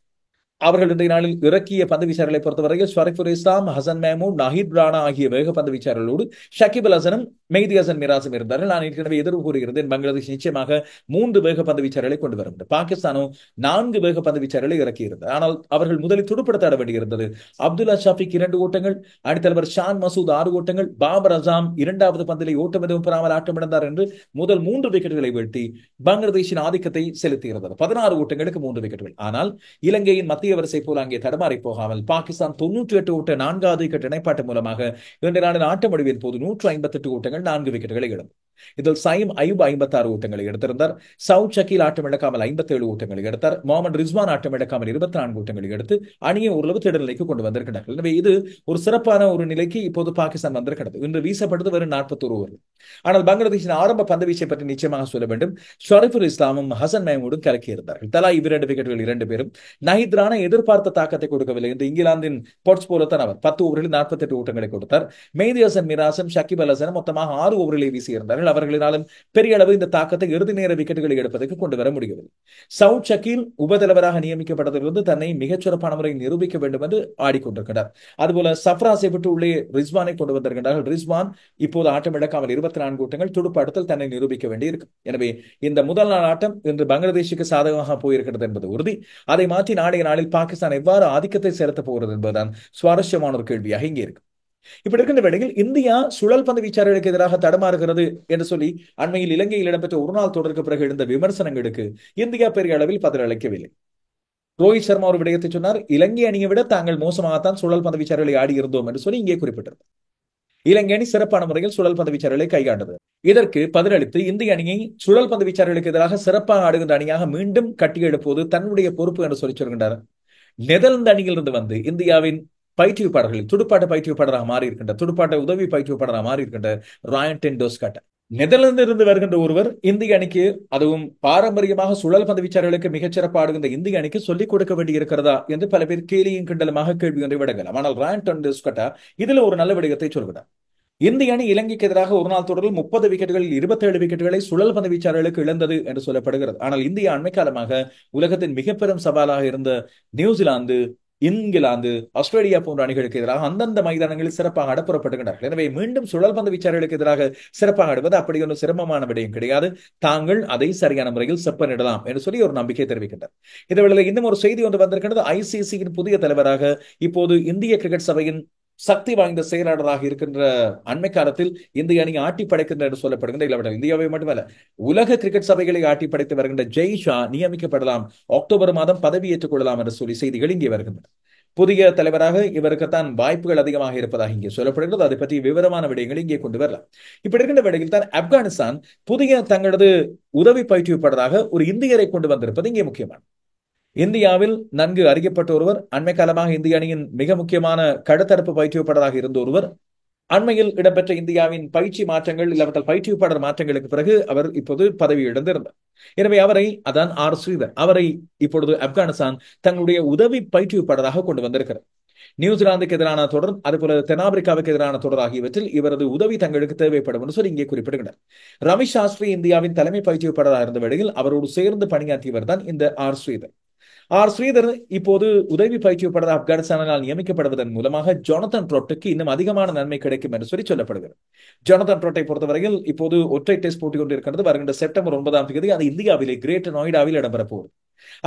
அவர்கள் இன்றைய நாளில் இறக்கிய பந்து வீச்சாளர்களை பொறுத்தவரையில் ஷரீஃபுல் இஸ்லாம், ஹசன் மேமூன், நஹீத் ரானா ஆகிய வேக பந்து வீச்சாளர்களோடு ஷகிப் அல் ஹசனும் மெஹ்தி ஹசன் மிராசும் இருந்தார்கள். நான் ஏற்கனவே எதிர்வு கூறுகிறேன், பங்களாதேஷ் நிச்சயமாக 3 வேக பந்து வீச்சாளர்களை கொண்டு வரும். பாகிஸ்தானோ 4 வேக பந்து வீச்சாளர்களை இறக்கியிருந்தது. ஆனால் அவர்கள் முதலில் துடுப்படுத்த ஆட வேண்டியிருந்தது. அப்துல்லா ஷாஃபிக் 2 ஓட்டங்கள், அணித்தலைவர் ஷான் மசூத் 6 ஓட்டங்கள், பாபர் அசாம் 2வது பந்திலே ஓட்டம் எதுவும் பெறாமல் ஆட்டமிழந்தார் என்று முதல் 3 விக்கெட்டுகளை வீழ்த்தி பங்களாதேஷின் ஆதிக்கத்தை செலுத்தியிருந்தது. 16 ஓட்டங்களுக்கு 3 விக்கெட்டுகள். ஆனால் இலங்கையின் மத்திய வரிசை போல அங்கே தடமாறி போகாமல் பாகிஸ்தான் 98 ஓட்ட 4வது விக்கெட் இணைப்பாட்டு மூலமாக இன்றைய நாளின் ஆட்ட முடிவின் போது 158 ஓட்டங்கள் 4 விக்கெட்டுகளை இழந்தது. இதில் சயீம் அயூப் 56 ஓட்டங்களை எடுத்திருந்தார். சவுத் ஷக்கீல் ஆட்டம் இழக்காமல் 57 ஓட்டங்களை எடுத்தார். முகமது ரிஸ்வான் ஆட்டம் இழக்காமல் 24 ஓட்டங்களை எடுத்து அணியை ஓரளவு திடல் நிலைக்கு கொண்டு வந்திருக்கிறார்கள். எனவே இது ஒரு சிறப்பான ஒரு நிலைக்கு இப்போது பாகிஸ்தான் வந்திருக்கிறது. இன்று வீசப்பட்டது வெறும் 41 ஓவர்கள். ஆனால் பங்களாதேஷின் ஆரம்ப பந்து வீச்சை பற்றி நிச்சயமாக சொல்ல வேண்டும். ஷரீஃபுல் இஸ்லாமும் ஹசன் மேமூடும் கலக்கியிருந்தார்கள். தலா 2 விக்கெட்டுகள் 2 பேரும். நஹீத் ரானா எதிர்பார்த்த தாக்கத்தை கொடுக்கவில்லை. இந்த இங்கிலாந்தின் போர்ட்ஸ் போலத்தான் அவர் 10 ஓவரில் 48 ஓட்டங்களை கொடுத்தார். மெஹ்தி ஹசன் மிராசும் ஷகிப் அல் ஹசனும் மொத்தமாக 6 ஓவர்களை வீசியிருந்தார்கள். அவர்களினாலும் பெரிய அளவு இந்த தாக்கத்தை இறுதி நேர விக்கெட்டுகளை எடுப்பதற்கு கொண்டு வர முடியவில்லை. சவுத் ஷக்கீல் உபதலைவராக நியமிக்கப்பட்டதிலிருந்து தன்னை மிகச்சிறப்பான முறையில் நிரூபிக்க வேண்டும் என்று ஆடிக்கொண்டிருக்கிறார். அதுபோல சப்ராஸை விட்டு உள்ளே ரிஸ்வானை கொண்டு வந்திருக்கிறார்கள். ரிஸ்வான் இப்போது ஆட்டம் இழக்காமல் 24 ஓட்டங்கள், துடுப்பாட்டத்தில் தன்னை நிரூபிக்க வேண்டியிருக்கும். எனவே இந்த முதல் நாள் ஆட்டம் இன்று பங்களாதேஷுக்கு சாதகமாக போயிருக்கிறது என்பது உறுதி. அதை மாற்றி நாளைய நாளில் பாகிஸ்தான் எவ்வாறு ஆதிக்கத்தை செலுத்தப் போகிறது என்பதுதான் சுவாரஸ்யமான ஒரு கேள்வியாக இங்கே இருக்கு. இப்படி இருக்கின்ற வேளையில் இந்தியா சுழல் பந்து வீச்சாளர்களுக்கு எதிராக தடமாறுகிறது என்று சொல்லி அண்மையில் இலங்கையில் இடம்பெற்ற ஒருநாள் தொடருக்கு பிறகு எழுந்த விமர்சனங்களுக்கு இந்தியா பெரிய அளவில் பதில் அளிக்கவில்லை. ரோஹித் சர்மா ஒரு விடயத்தை சொன்னார். இலங்கை அணியை விட தாங்கள் மோசமாகத்தான் சுழல் பந்து வீச்சாளர்களை ஆடி இருந்தோம் என்று சொல்லி இங்கே குறிப்பிட்டது. இலங்கை அணி சிறப்பான முறையில் சுழல் பந்து வீச்சாளர்களை கையாண்டது. இதற்கு பதிலளித்து இந்திய அணியை சுழல் பந்து வீச்சாளர்களுக்கு எதிராக சிறப்பாக ஆடுகின்ற அணியாக மீண்டும் கட்டியெழுப்புவது தன்னுடைய பொறுப்பு என்று சொல்லி சொல்கின்றார். நெதர்லாந்து அணியிலிருந்து வந்து இந்தியாவின் பயிற்றுவிப்பாளர்களில் துடுப்பாட்ட பயிற்றுவிப்பாளராக மாறி இருக்கின்ற, துடுப்பாட்ட உதவி பயிற்றுவிப்பாளராக மாறி இருக்கின்ற ராயன் டென் டோஸ்கட் நெதர்லாந்து இருந்து வருகின்ற ஒருவர் இந்திய அணிக்கு, அதுவும் பாரம்பரியமாக சுழல் பந்து வீச்சாளர்களுக்கு மிகச்சிறப்பு ஆடுகின்ற இந்திய அணிக்கு சொல்லிக் கொடுக்க வேண்டி இருக்கிறதா என்று பல பேர் கேலியும் கிண்டலுமாக கேள்வி ஒன்றை விடங்கலாம். ஆனால் ராயன் டென் டோஸ்கட் இதுல ஒரு நல்ல விடயத்தை சொல்கிறார். இந்திய அணி இலங்கைக்கு எதிராக ஒரு நாள் தொடரில் 30 விக்கெட்டுகளில் 27 விக்கெட்டுகளை சுழல் பந்து வீச்சாளர்களுக்கு இழந்தது என்று சொல்லப்படுகிறது. ஆனால் இந்தியா அண்மை காலமாக உலகத்தின் மிக பெரும் சவாலாக இருந்த நியூசிலாந்து, இங்கிலாந்து, ஆஸ்திரேலியா போன்ற அணிகளுக்கு எதிராக அந்தந்த மைதானங்களில் சிறப்பாக ஆட புறப்படுகின்றார்கள். எனவே மீண்டும் சுழல் பந்து வீச்சாளர்களுக்கு எதிராக சிறப்பாக ஆடுவது அப்படி ஒன்றும் சிரமமான விடயம் கிடையாது. தாங்கள் அதை சரியான முறையில் செப்பனிடலாம் என்று சொல்லி ஒரு நம்பிக்கை தெரிவிக்கின்றனர். இதேவேளை இன்னும் ஒரு செய்தி ஒன்று வந்திருக்கின்றது. ஐசிசியின் புதிய தலைவராக இப்போது இந்திய கிரிக்கெட் சபையின் சக்தி வாய்ந்த செயலாளராக இருக்கின்ற அண்மை காலத்தில் இந்திய அணி ஆட்டி படைக்கின்ற என்று சொல்லப்படுகின்ற இளவட்ட இந்தியாவை மட்டுமல்ல உலக கிரிக்கெட் சபைகளை ஆட்டி படைத்து வருகின்ற ஜெய் ஷா நியமிக்கப்படலாம், அக்டோபர் மாதம் பதவியேற்றுக் கொள்ளலாம் என்று சொல்லி செய்திகள் இங்கே வருகின்றன. புதிய தலைவராக இவருக்குத்தான் வாய்ப்புகள் அதிகமாக இருப்பதாக இங்கே சொல்லப்படுகிறது. அதை பற்றி விவரமான விடயங்கள் இங்கே கொண்டு வரலாம். இப்படி இருக்கின்ற வேளையில் தான் ஆப்கானிஸ்தான் புதிய தங்களது உதவி பயிற்றுவிப்பாளராக ஒரு இந்தியரை கொண்டு வந்திருப்பது இங்கே முக்கியமான. இந்தியாவில் நன்கு அறியப்பட்ட ஒருவர், அண்மை காலமாக இந்திய அணியின் மிக முக்கியமான கடத்தரப்பு பயிற்றுவிப்பாளராக இருந்த ஒருவர், அண்மையில் இடம்பெற்ற இந்தியாவின் பயிற்சி மாற்றங்கள் இல்லாவிட்டால் பயிற்றுவிப்பாளர் மாற்றங்களுக்கு பிறகு அவர் இப்போது பதவி இழந்திருந்தார். எனவே அவரை, அதான் ஆர் ஸ்ரீதர், அவரை இப்பொழுது ஆப்கானிஸ்தான் தங்களுடைய உதவி பயிற்றுவிப்பாளராக கொண்டு வந்திருக்கிறார். நியூசிலாந்துக்கு எதிரான தொடர், அதுபோல தென்னாப்பிரிக்காவுக்கு எதிரான தொடர் ஆகியவற்றில் இவரது உதவி தங்களுக்கு தேவைப்படும் என்று சொல்லி இங்கே குறிப்பிடுகிறார். ரவி சாஸ்திரி இந்தியாவின் தலைமை பயிற்றுவிப்பாளராக இருந்த வேளையில் அவரோடு சேர்ந்து பணியாற்றியவர் தான் இந்த ஆர் ஸ்ரீதர். ஆர் ஸ்ரீதர் இப்போது உதவி பயிற்றுவிப்பாளர் ஆப்கானிஸ்தானால் நியமிக்கப்படுவதன் மூலமாக ஜொனதன் ட்ரோட்டுக்கு இன்னும் அதிகமான நன்மை கிடைக்கும் என்று சொல்லி சொல்லப்படுகிறது. ஜொனதன் ட்ரோட்டை பொறுத்தவரையில் இப்போது ஒற்றை டெஸ்ட் போட்டி கொண்டு இருக்கிறது. வருகின்ற செப்டம்பர் 9ஆம் தேதி அது இந்தியாவிலே கிரேட்டர் நொய்டாவில் இடம்பெற போகுது.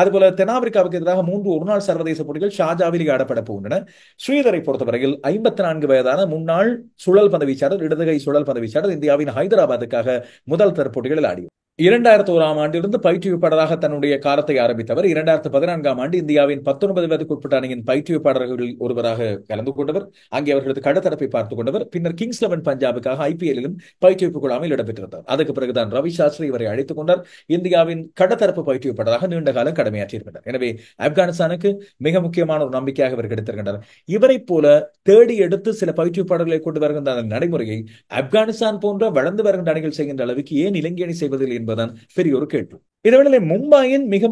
அதுபோல தென்னாப்பிரிக்காவுக்கு எதிராக 3 ஒருநாள் சர்வதேச போட்டிகள் ஷார்ஜாவில் ஆடப்பட போகின்றன. ஸ்ரீதரை பொறுத்தவரையில் 54 வயதான முன்னாள் சுழல் பந்து வீச்சாளர், இடதுகை சுழல் பந்து வீச்சாளர், இந்தியாவின் ஹைதராபாத்துக்காக முதல் தர போட்டிகளில் ஆடி 2001ஆம் ஆண்டிலிருந்து பயிற்றுவிப்பாளராக தன்னுடைய காலத்தை ஆரம்பித்தவர். 2014ஆம் ஆண்டு இந்தியாவின் 19 வயதுக்குட்பட்ட அணியின் பயிற்றுவிப்பாளர்களில் ஒருவராக கலந்து கொண்டவர். அங்கே அவர்களது கடத்தரப்பை பார்த்துக் கொண்டவர். பின்னர் கிங்ஸ் 11 பஞ்சாபுக்காக ஐபிஎல்லிலும் பயிற்றுவிப்பு குழாமில் இடம்பெற்றிருந்தார். அதுக்கு பிறகுதான் ரவி சாஸ்திரி இவரை அழைத்துக் கொண்டார். இந்தியாவின் கடத்தரப்பு பயிற்றுவிப்பாளராக நீண்ட காலம் கடமையாற்றியிருக்கிறார். எனவே ஆப்கானிஸ்தானுக்கு மிக முக்கியமான ஒரு நம்பிக்கையாக இவர் கிடைத்திருக்கின்றார். இவரை போல தேடி எடுத்து சில பயிற்றுவிப்பாளர்களை கொண்டு வருகின்ற நடைமுறையை ஆப்கானிஸ்தான் போன்ற வளர்ந்து வருகின்ற அணிகள் செய்கின்ற அளவுக்கு ஏன் இலங்கை அணி செய்வதில்லை என்பதுதான் பெரிய ஒரு கேள்வி. இதேவேளை மும்பையின் மிக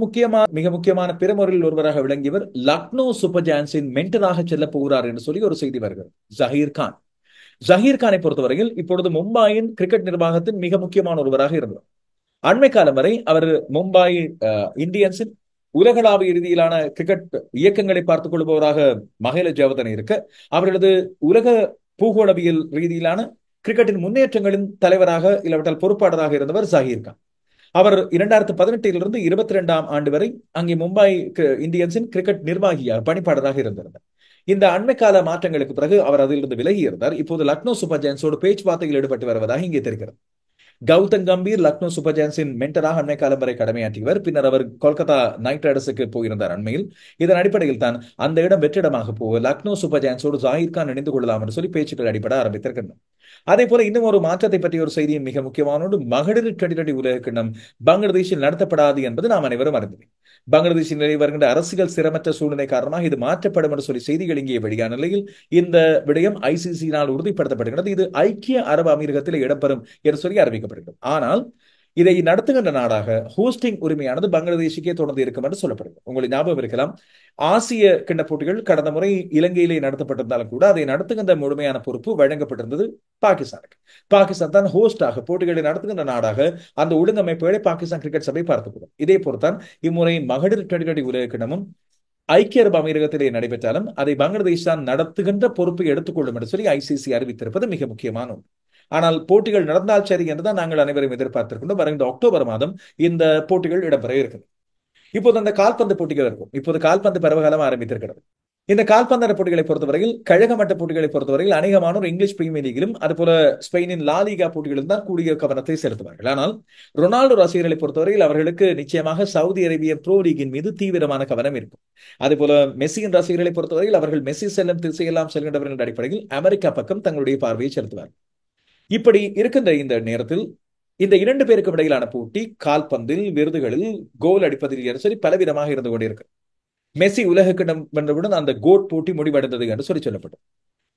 முக்கியமான பிரமுறையில் ஒருவராக விளங்கியவர் லக்னோ சூப்பர் ஜாயன்ஸின் மென்டராக செல்ல போகிறார் என்று சொல்லி ஒரு செய்தி வருகிறது. ஜஹீர் கான். ஜஹீர் கானை பொறுத்தவரையில் இப்பொழுது மும்பையின் கிரிக்கெட் நிர்வாகத்தின் மிக முக்கியமான ஒருவராக இருந்தார். அண்மை காலம் வரை அவர் மும்பை இந்தியன்ஸின் உலகளாவிய ரீதியிலான கிரிக்கெட் இயக்கங்களை பார்த்துக் கொள்பவராக மஹேல ஜெயவர்தன இருக்க, அவர்களது உலக பூகோளவியல் ரீதியிலான கிரிக்கெட்டின் முன்னேற்றங்களின் தலைவராக இல்லாவிட்டால் பொறுப்பாளராக இருந்தவர் ஜஹீர் கான். அவர் 2018 22ஆம் ஆண்டு வரை அங்கே மும்பை இந்தியன்ஸின் கிரிக்கெட் நிர்வாகியாக பணிப்பாளராக இருந்திருந்தார். இந்த அண்மைக்கால மாற்றங்களுக்கு பிறகு அவர் அதிலிருந்து விலகி இருந்தார். இப்போது லக்னோ சூப்பர் ஜெயன்ஸோடு பேச்சுவார்த்தையில் ஈடுபட்டு வருவதாக இங்கே தெரிகிறது. கௌதம் கம்பீர் லக்னோ சூப்பர் ஜெயன்ஸின் மென்டராக அண்மை காலம் வரை கடமையாற்றியவர். பின்னர் அவர் கொல்கத்தா நைட் ரைடர்ஸுக்கு போயிருந்தார் அண்மையில். இதன் அடிப்படையில் தான் அந்த இடம் வெற்றிடமாக போக லக்னோ சூப்பர் ஜெயன்ஸோடு ஜாகிர் கான் இணைந்து கொள்ளலாம் என்று சொல்லி பேச்சுக்கள் அடிப்பட ஆரம்பித்திருக்கின்றன. அதே போல இன்னும் ஒரு மாற்றத்தை பற்றிய ஒரு செய்தியும் மிக முக்கியமான மகளிர் T20 உலக கிண்ணம் பங்களாதேஷில் நடத்தப்படாது என்பது நாம் அனைவரும் அறிந்தது. பங்களாதேஷில் நிலை வருகின்ற அரசியல் சிரமற்ற சூழ்நிலை காரணமாக இது மாற்றப்படும் என்று சொல்லி செய்திகள் இங்கே வெளியான நிலையில் இந்த விடயம் ICC-யினால் உறுதிப்படுத்தப்படுகிறது. இது ஐக்கிய அரபு அமீரகத்தில் இடம்பெறும் என்று சொல்லி அறிவிக்கப்படுகிறது. ஆனால் இதை நடத்துகின்ற நாடாக ஹோஸ்டிங் உரிமையானது பங்களாதேஷுக்கே தொடர்ந்து இருக்கும் என்று சொல்லப்படுகிறது. உங்களுக்கு ஞாபகம் இருக்கலாம், ஆசிய கிண்ண போட்டிகள் கடந்த முறை இலங்கையிலே நடத்தப்பட்டிருந்தாலும் கூட அதை நடத்துகின்ற முழுமையான பொறுப்பு வழங்கப்பட்டிருந்தது பாகிஸ்தானுக்கு. பாகிஸ்தான் தான் ஹோஸ்டாக போட்டிகளை நடத்துகின்ற நாடாக அந்த ஒழுங்கமைப்புகளை பாகிஸ்தான் கிரிக்கெட் சபை பார்த்துக்கொள்ளும். இதே போலத்தான் இம்முறை மகளிர் T20 உலக கிண்ணமும் ஐக்கிய அரபு அமீரகத்திலே நடைபெற்றாலும் அதை பங்களாதேஷ் தான் நடத்துகின்ற பொறுப்பை எடுத்துக்கொள்ளும் என்று சொல்லி ICC அறிவித்திருப்பது மிக முக்கியமான ஒன்று. ஆனால் போட்டிகள் நடந்தால் சரி என்றுதான் நாங்கள் அனைவரும் எதிர்பார்த்திருக்கின்றோம். வருகின்ற அக்டோபர் மாதம் இந்த போட்டிகள் இடம்பெற இருக்கிறது. இப்போது அந்த கால்பந்து போட்டிகள் இருக்கும். இப்போது கால்பந்து பருவகாலம் ஆரம்பித்திருக்கிறது. இந்த கால்பந்தாட்ட போட்டிகளை பொறுத்தவரையில், கழக மட்ட போட்டிகளை பொறுத்தவரையில் அநேகமானோர் இங்கிலீஷ் பிரீமியர் லீகிலும் அதுபோல ஸ்பெயினின் லா லீகா போட்டிகளிலும் தான் கூடிய கவனத்தை செலுத்துவார்கள். ஆனால் ரொனால்டோ ரசிகர்களை பொறுத்தவரையில் அவர்களுக்கு நிச்சயமாக சவுதி அரேபிய ப்ரோ லீகின் மீது தீவிரமான கவனம் இருக்கும். அதுபோல மெஸ்ஸியின் ரசிகர்களை பொறுத்தவரையில் அவர்கள் மெஸ்ஸி செல்லும் திசையெல்லாம் செல்கின்றவர்கள் அடிப்படையில் அமெரிக்கா பக்கம் தங்களுடைய பார்வையை செலுத்துவார்கள். இப்படி இருக்கின்ற இந்த நேரத்தில் இந்த இரண்டு பேருக்கும் இடையிலான போட்டி கால்பந்தில், விருதுகளில், கோல் அடிப்பதில் சரி பலவிதமாக இருந்து கொண்டிருக்கு. மெஸ்ஸி உலக கிண்ணம் வென்றவுடன் அந்த கோட் போட்டி முடிவடைந்தது என்று சொல்லப்பட்டது.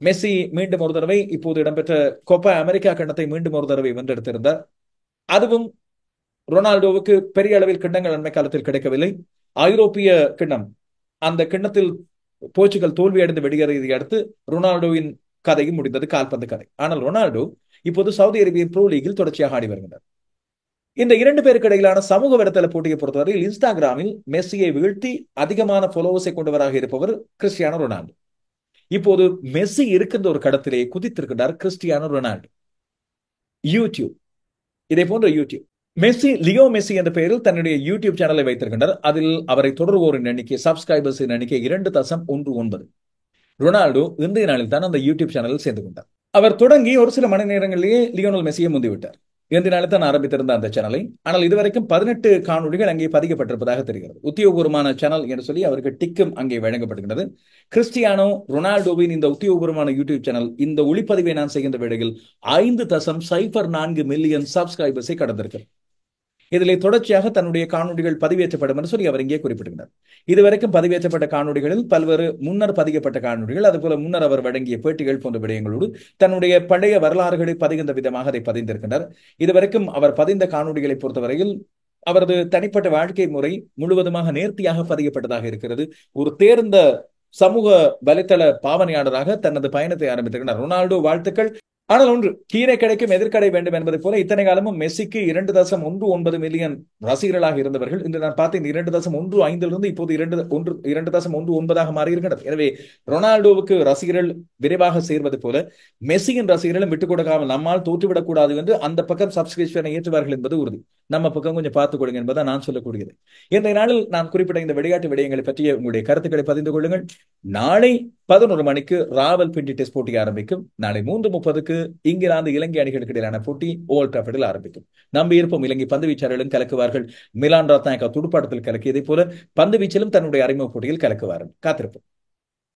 மெஸ்ஸி மீண்டும் ஒரு தடவை இப்போது இடம்பெற்ற கோப்பா அமெரிக்கா கிண்ணத்தை மீண்டும் ஒரு தடவை வென்றெடுத்திருந்தார். அதுவும் ரொனால்டோவுக்கு பெரிய அளவில் கிண்ணங்கள் அண்மை காலத்தில் கிடைக்கவில்லை. ஐரோப்பிய கிண்ணம், அந்த கிண்ணத்தில் போர்ச்சுகல் தோல்வியடைந்து வெளியேறியதை அடுத்து ரொனால்டோவின் கதையும் முடிந்தது, கால்பந்து கதை. ஆனால் ரொனால்டோ இப்போது சவுதி அரேபிய ப்ரோ லீகில் தொடர்ச்சியாக ஆடி வருகின்றார். இந்த இரண்டு பேருக்கு இடையிலான சமூக வலைத்தள போட்டியை பொறுத்தவரையில் இன்ஸ்டாகிராமில் மெஸ்ஸியை வீழ்த்தி அதிகமான ஃபாலோவர்ஸை கொண்டவராக இருப்பவர் கிறிஸ்டியானோ ரொனால்டோ. இப்போது மெஸ்ஸி இருக்கின்ற ஒரு கடத்திலே குதித்திருக்கிறார் கிறிஸ்டியானோ ரொனால்டோ. யூடியூப், இதே போன்ற யூடியூப் மெஸ்ஸி, லியோ மெஸ்ஸி என்ற பெயரில் தன்னுடைய யூடியூப் சேனலை வைத்திருக்கின்றார். அதில் அவரை தொடர்வோரின் எண்ணிக்கை, சப்ஸ்கிரைபர்ஸின் எண்ணிக்கை 2.19. ரொனால்டோ இன்றைய நாளில் தான் அந்த யூடியூப் சேனலில் சேர்ந்து கொண்டார். அவர் தொடங்கி ஒரு சில மணி நேரங்களிலேயே லியோனல் மெஸ்ஸியை முந்திவிட்டார். இன்றைய நாளில் தான் ஆரம்பித்திருந்த அந்த சேனலை. ஆனால் இதுவரைக்கும் 18 காணொலிகள் அங்கே பதிக்கப்பட்டிருப்பதாக தெரிகிறது. உத்தியோகபூர்வமான சேனல் என்று சொல்லி அவருக்கு டிக்கும் அங்கே வழங்கப்படுகிறது. கிறிஸ்டியானோ ரொனால்டோவின் இந்த உத்தியோகபூர்வமான யூடியூப் சேனல் இந்த ஒளிப்பதிவை நான் செய்கின்ற வேளையில் 5.04 மில்லியன் சப்ஸ்கிரைபர்ஸை கடந்திருக்கிறது. இதிலே தொடர்ச்சியாக தன்னுடைய காணொலிகள் பதிவேற்றப்படும் என்று சொல்லி அவர் இங்கே குறிப்பிடுகிறார். இதுவரைக்கும் பதிவேற்றப்பட்ட காணொலிகளில் பல்வேறு முன்னர் பதிக்கப்பட்ட காணொலிகள், அதுபோல முன்னர் அவர் வழங்கிய பேட்டிகள் போன்ற விடயங்களோடு தன்னுடைய பழைய வரலாறுகளை பதிகின்ற விதமாக அதை பதிந்திருக்கின்றார். இதுவரைக்கும் அவர் பதிந்த காணொலிகளை பொறுத்தவரையில் அவரது தனிப்பட்ட வாழ்க்கை முறை முழுவதுமாக நேர்த்தியாக பதியப்பட்டதாக இருக்கிறது. ஒரு தேர்ந்த சமூக வலைத்தள பாவனையாளராக தனது பயணத்தை ஆரம்பித்திருக்கிறார். ரொனால்டோ வாழ்த்துக்கள். ஆனால் ஒன்று, கீரை கிடைக்கும் எதிர்கடை வேண்டும் என்பதை போல இத்தனை காலமும் மெஸ்ஸிக்கு 2.19 மில்லியன் ரசிகர்களாக இருந்தவர்கள் இன்று நான் பார்த்தேன் 2.15 இப்போது 2.19 மாறியிருக்கிறது. எனவே ரொனால்டோவுக்கு ரசிகர்கள் விரைவாக சேர்வது போல மெஸ்ஸியின் ரசிகர்களும் விட்டுக் கொடுக்காமல் நம்மால் தோற்றுவிடக் கூடாது என்று அந்த பக்கம் சப்ஸ்கிரிப்ஷனை ஏற்றுவார்கள் என்பது உறுதி. நம்ம பக்கம் கொஞ்சம் பார்த்துக் கொள்ளுங்க என்பதை நான் சொல்லக்கூடியது. இன்றைய நாளில் நான் குறிப்பிட்ட இந்த விளையாட்டு விடயங்களை பற்றிய உங்களுடைய கருத்துக்களை பதிந்து கொள்ளுங்கள். நாளை 11 மணிக்கு ராவல்பிண்டி டெஸ்ட் போட்டி ஆரம்பிக்கும். நாளை 3:30 இங்கிலாந்து இலங்கை அணிகளுக்கு இடையிலான போட்டி ஓல்ட் ட்ராஃபர்டில் ஆரம்பிக்கும். நம்பி இருப்போம் இலங்கை பந்து வீச்சாளர்களும் கலக்குவார்கள். மிலான் ரத்னாயக்கா துடுப்பாட்டத்தில் கலக்கியதை போல பந்து வீச்சிலும் தன்னுடைய அறிமுக போட்டியில் கலக்குவார்கள். காத்திருப்போம்.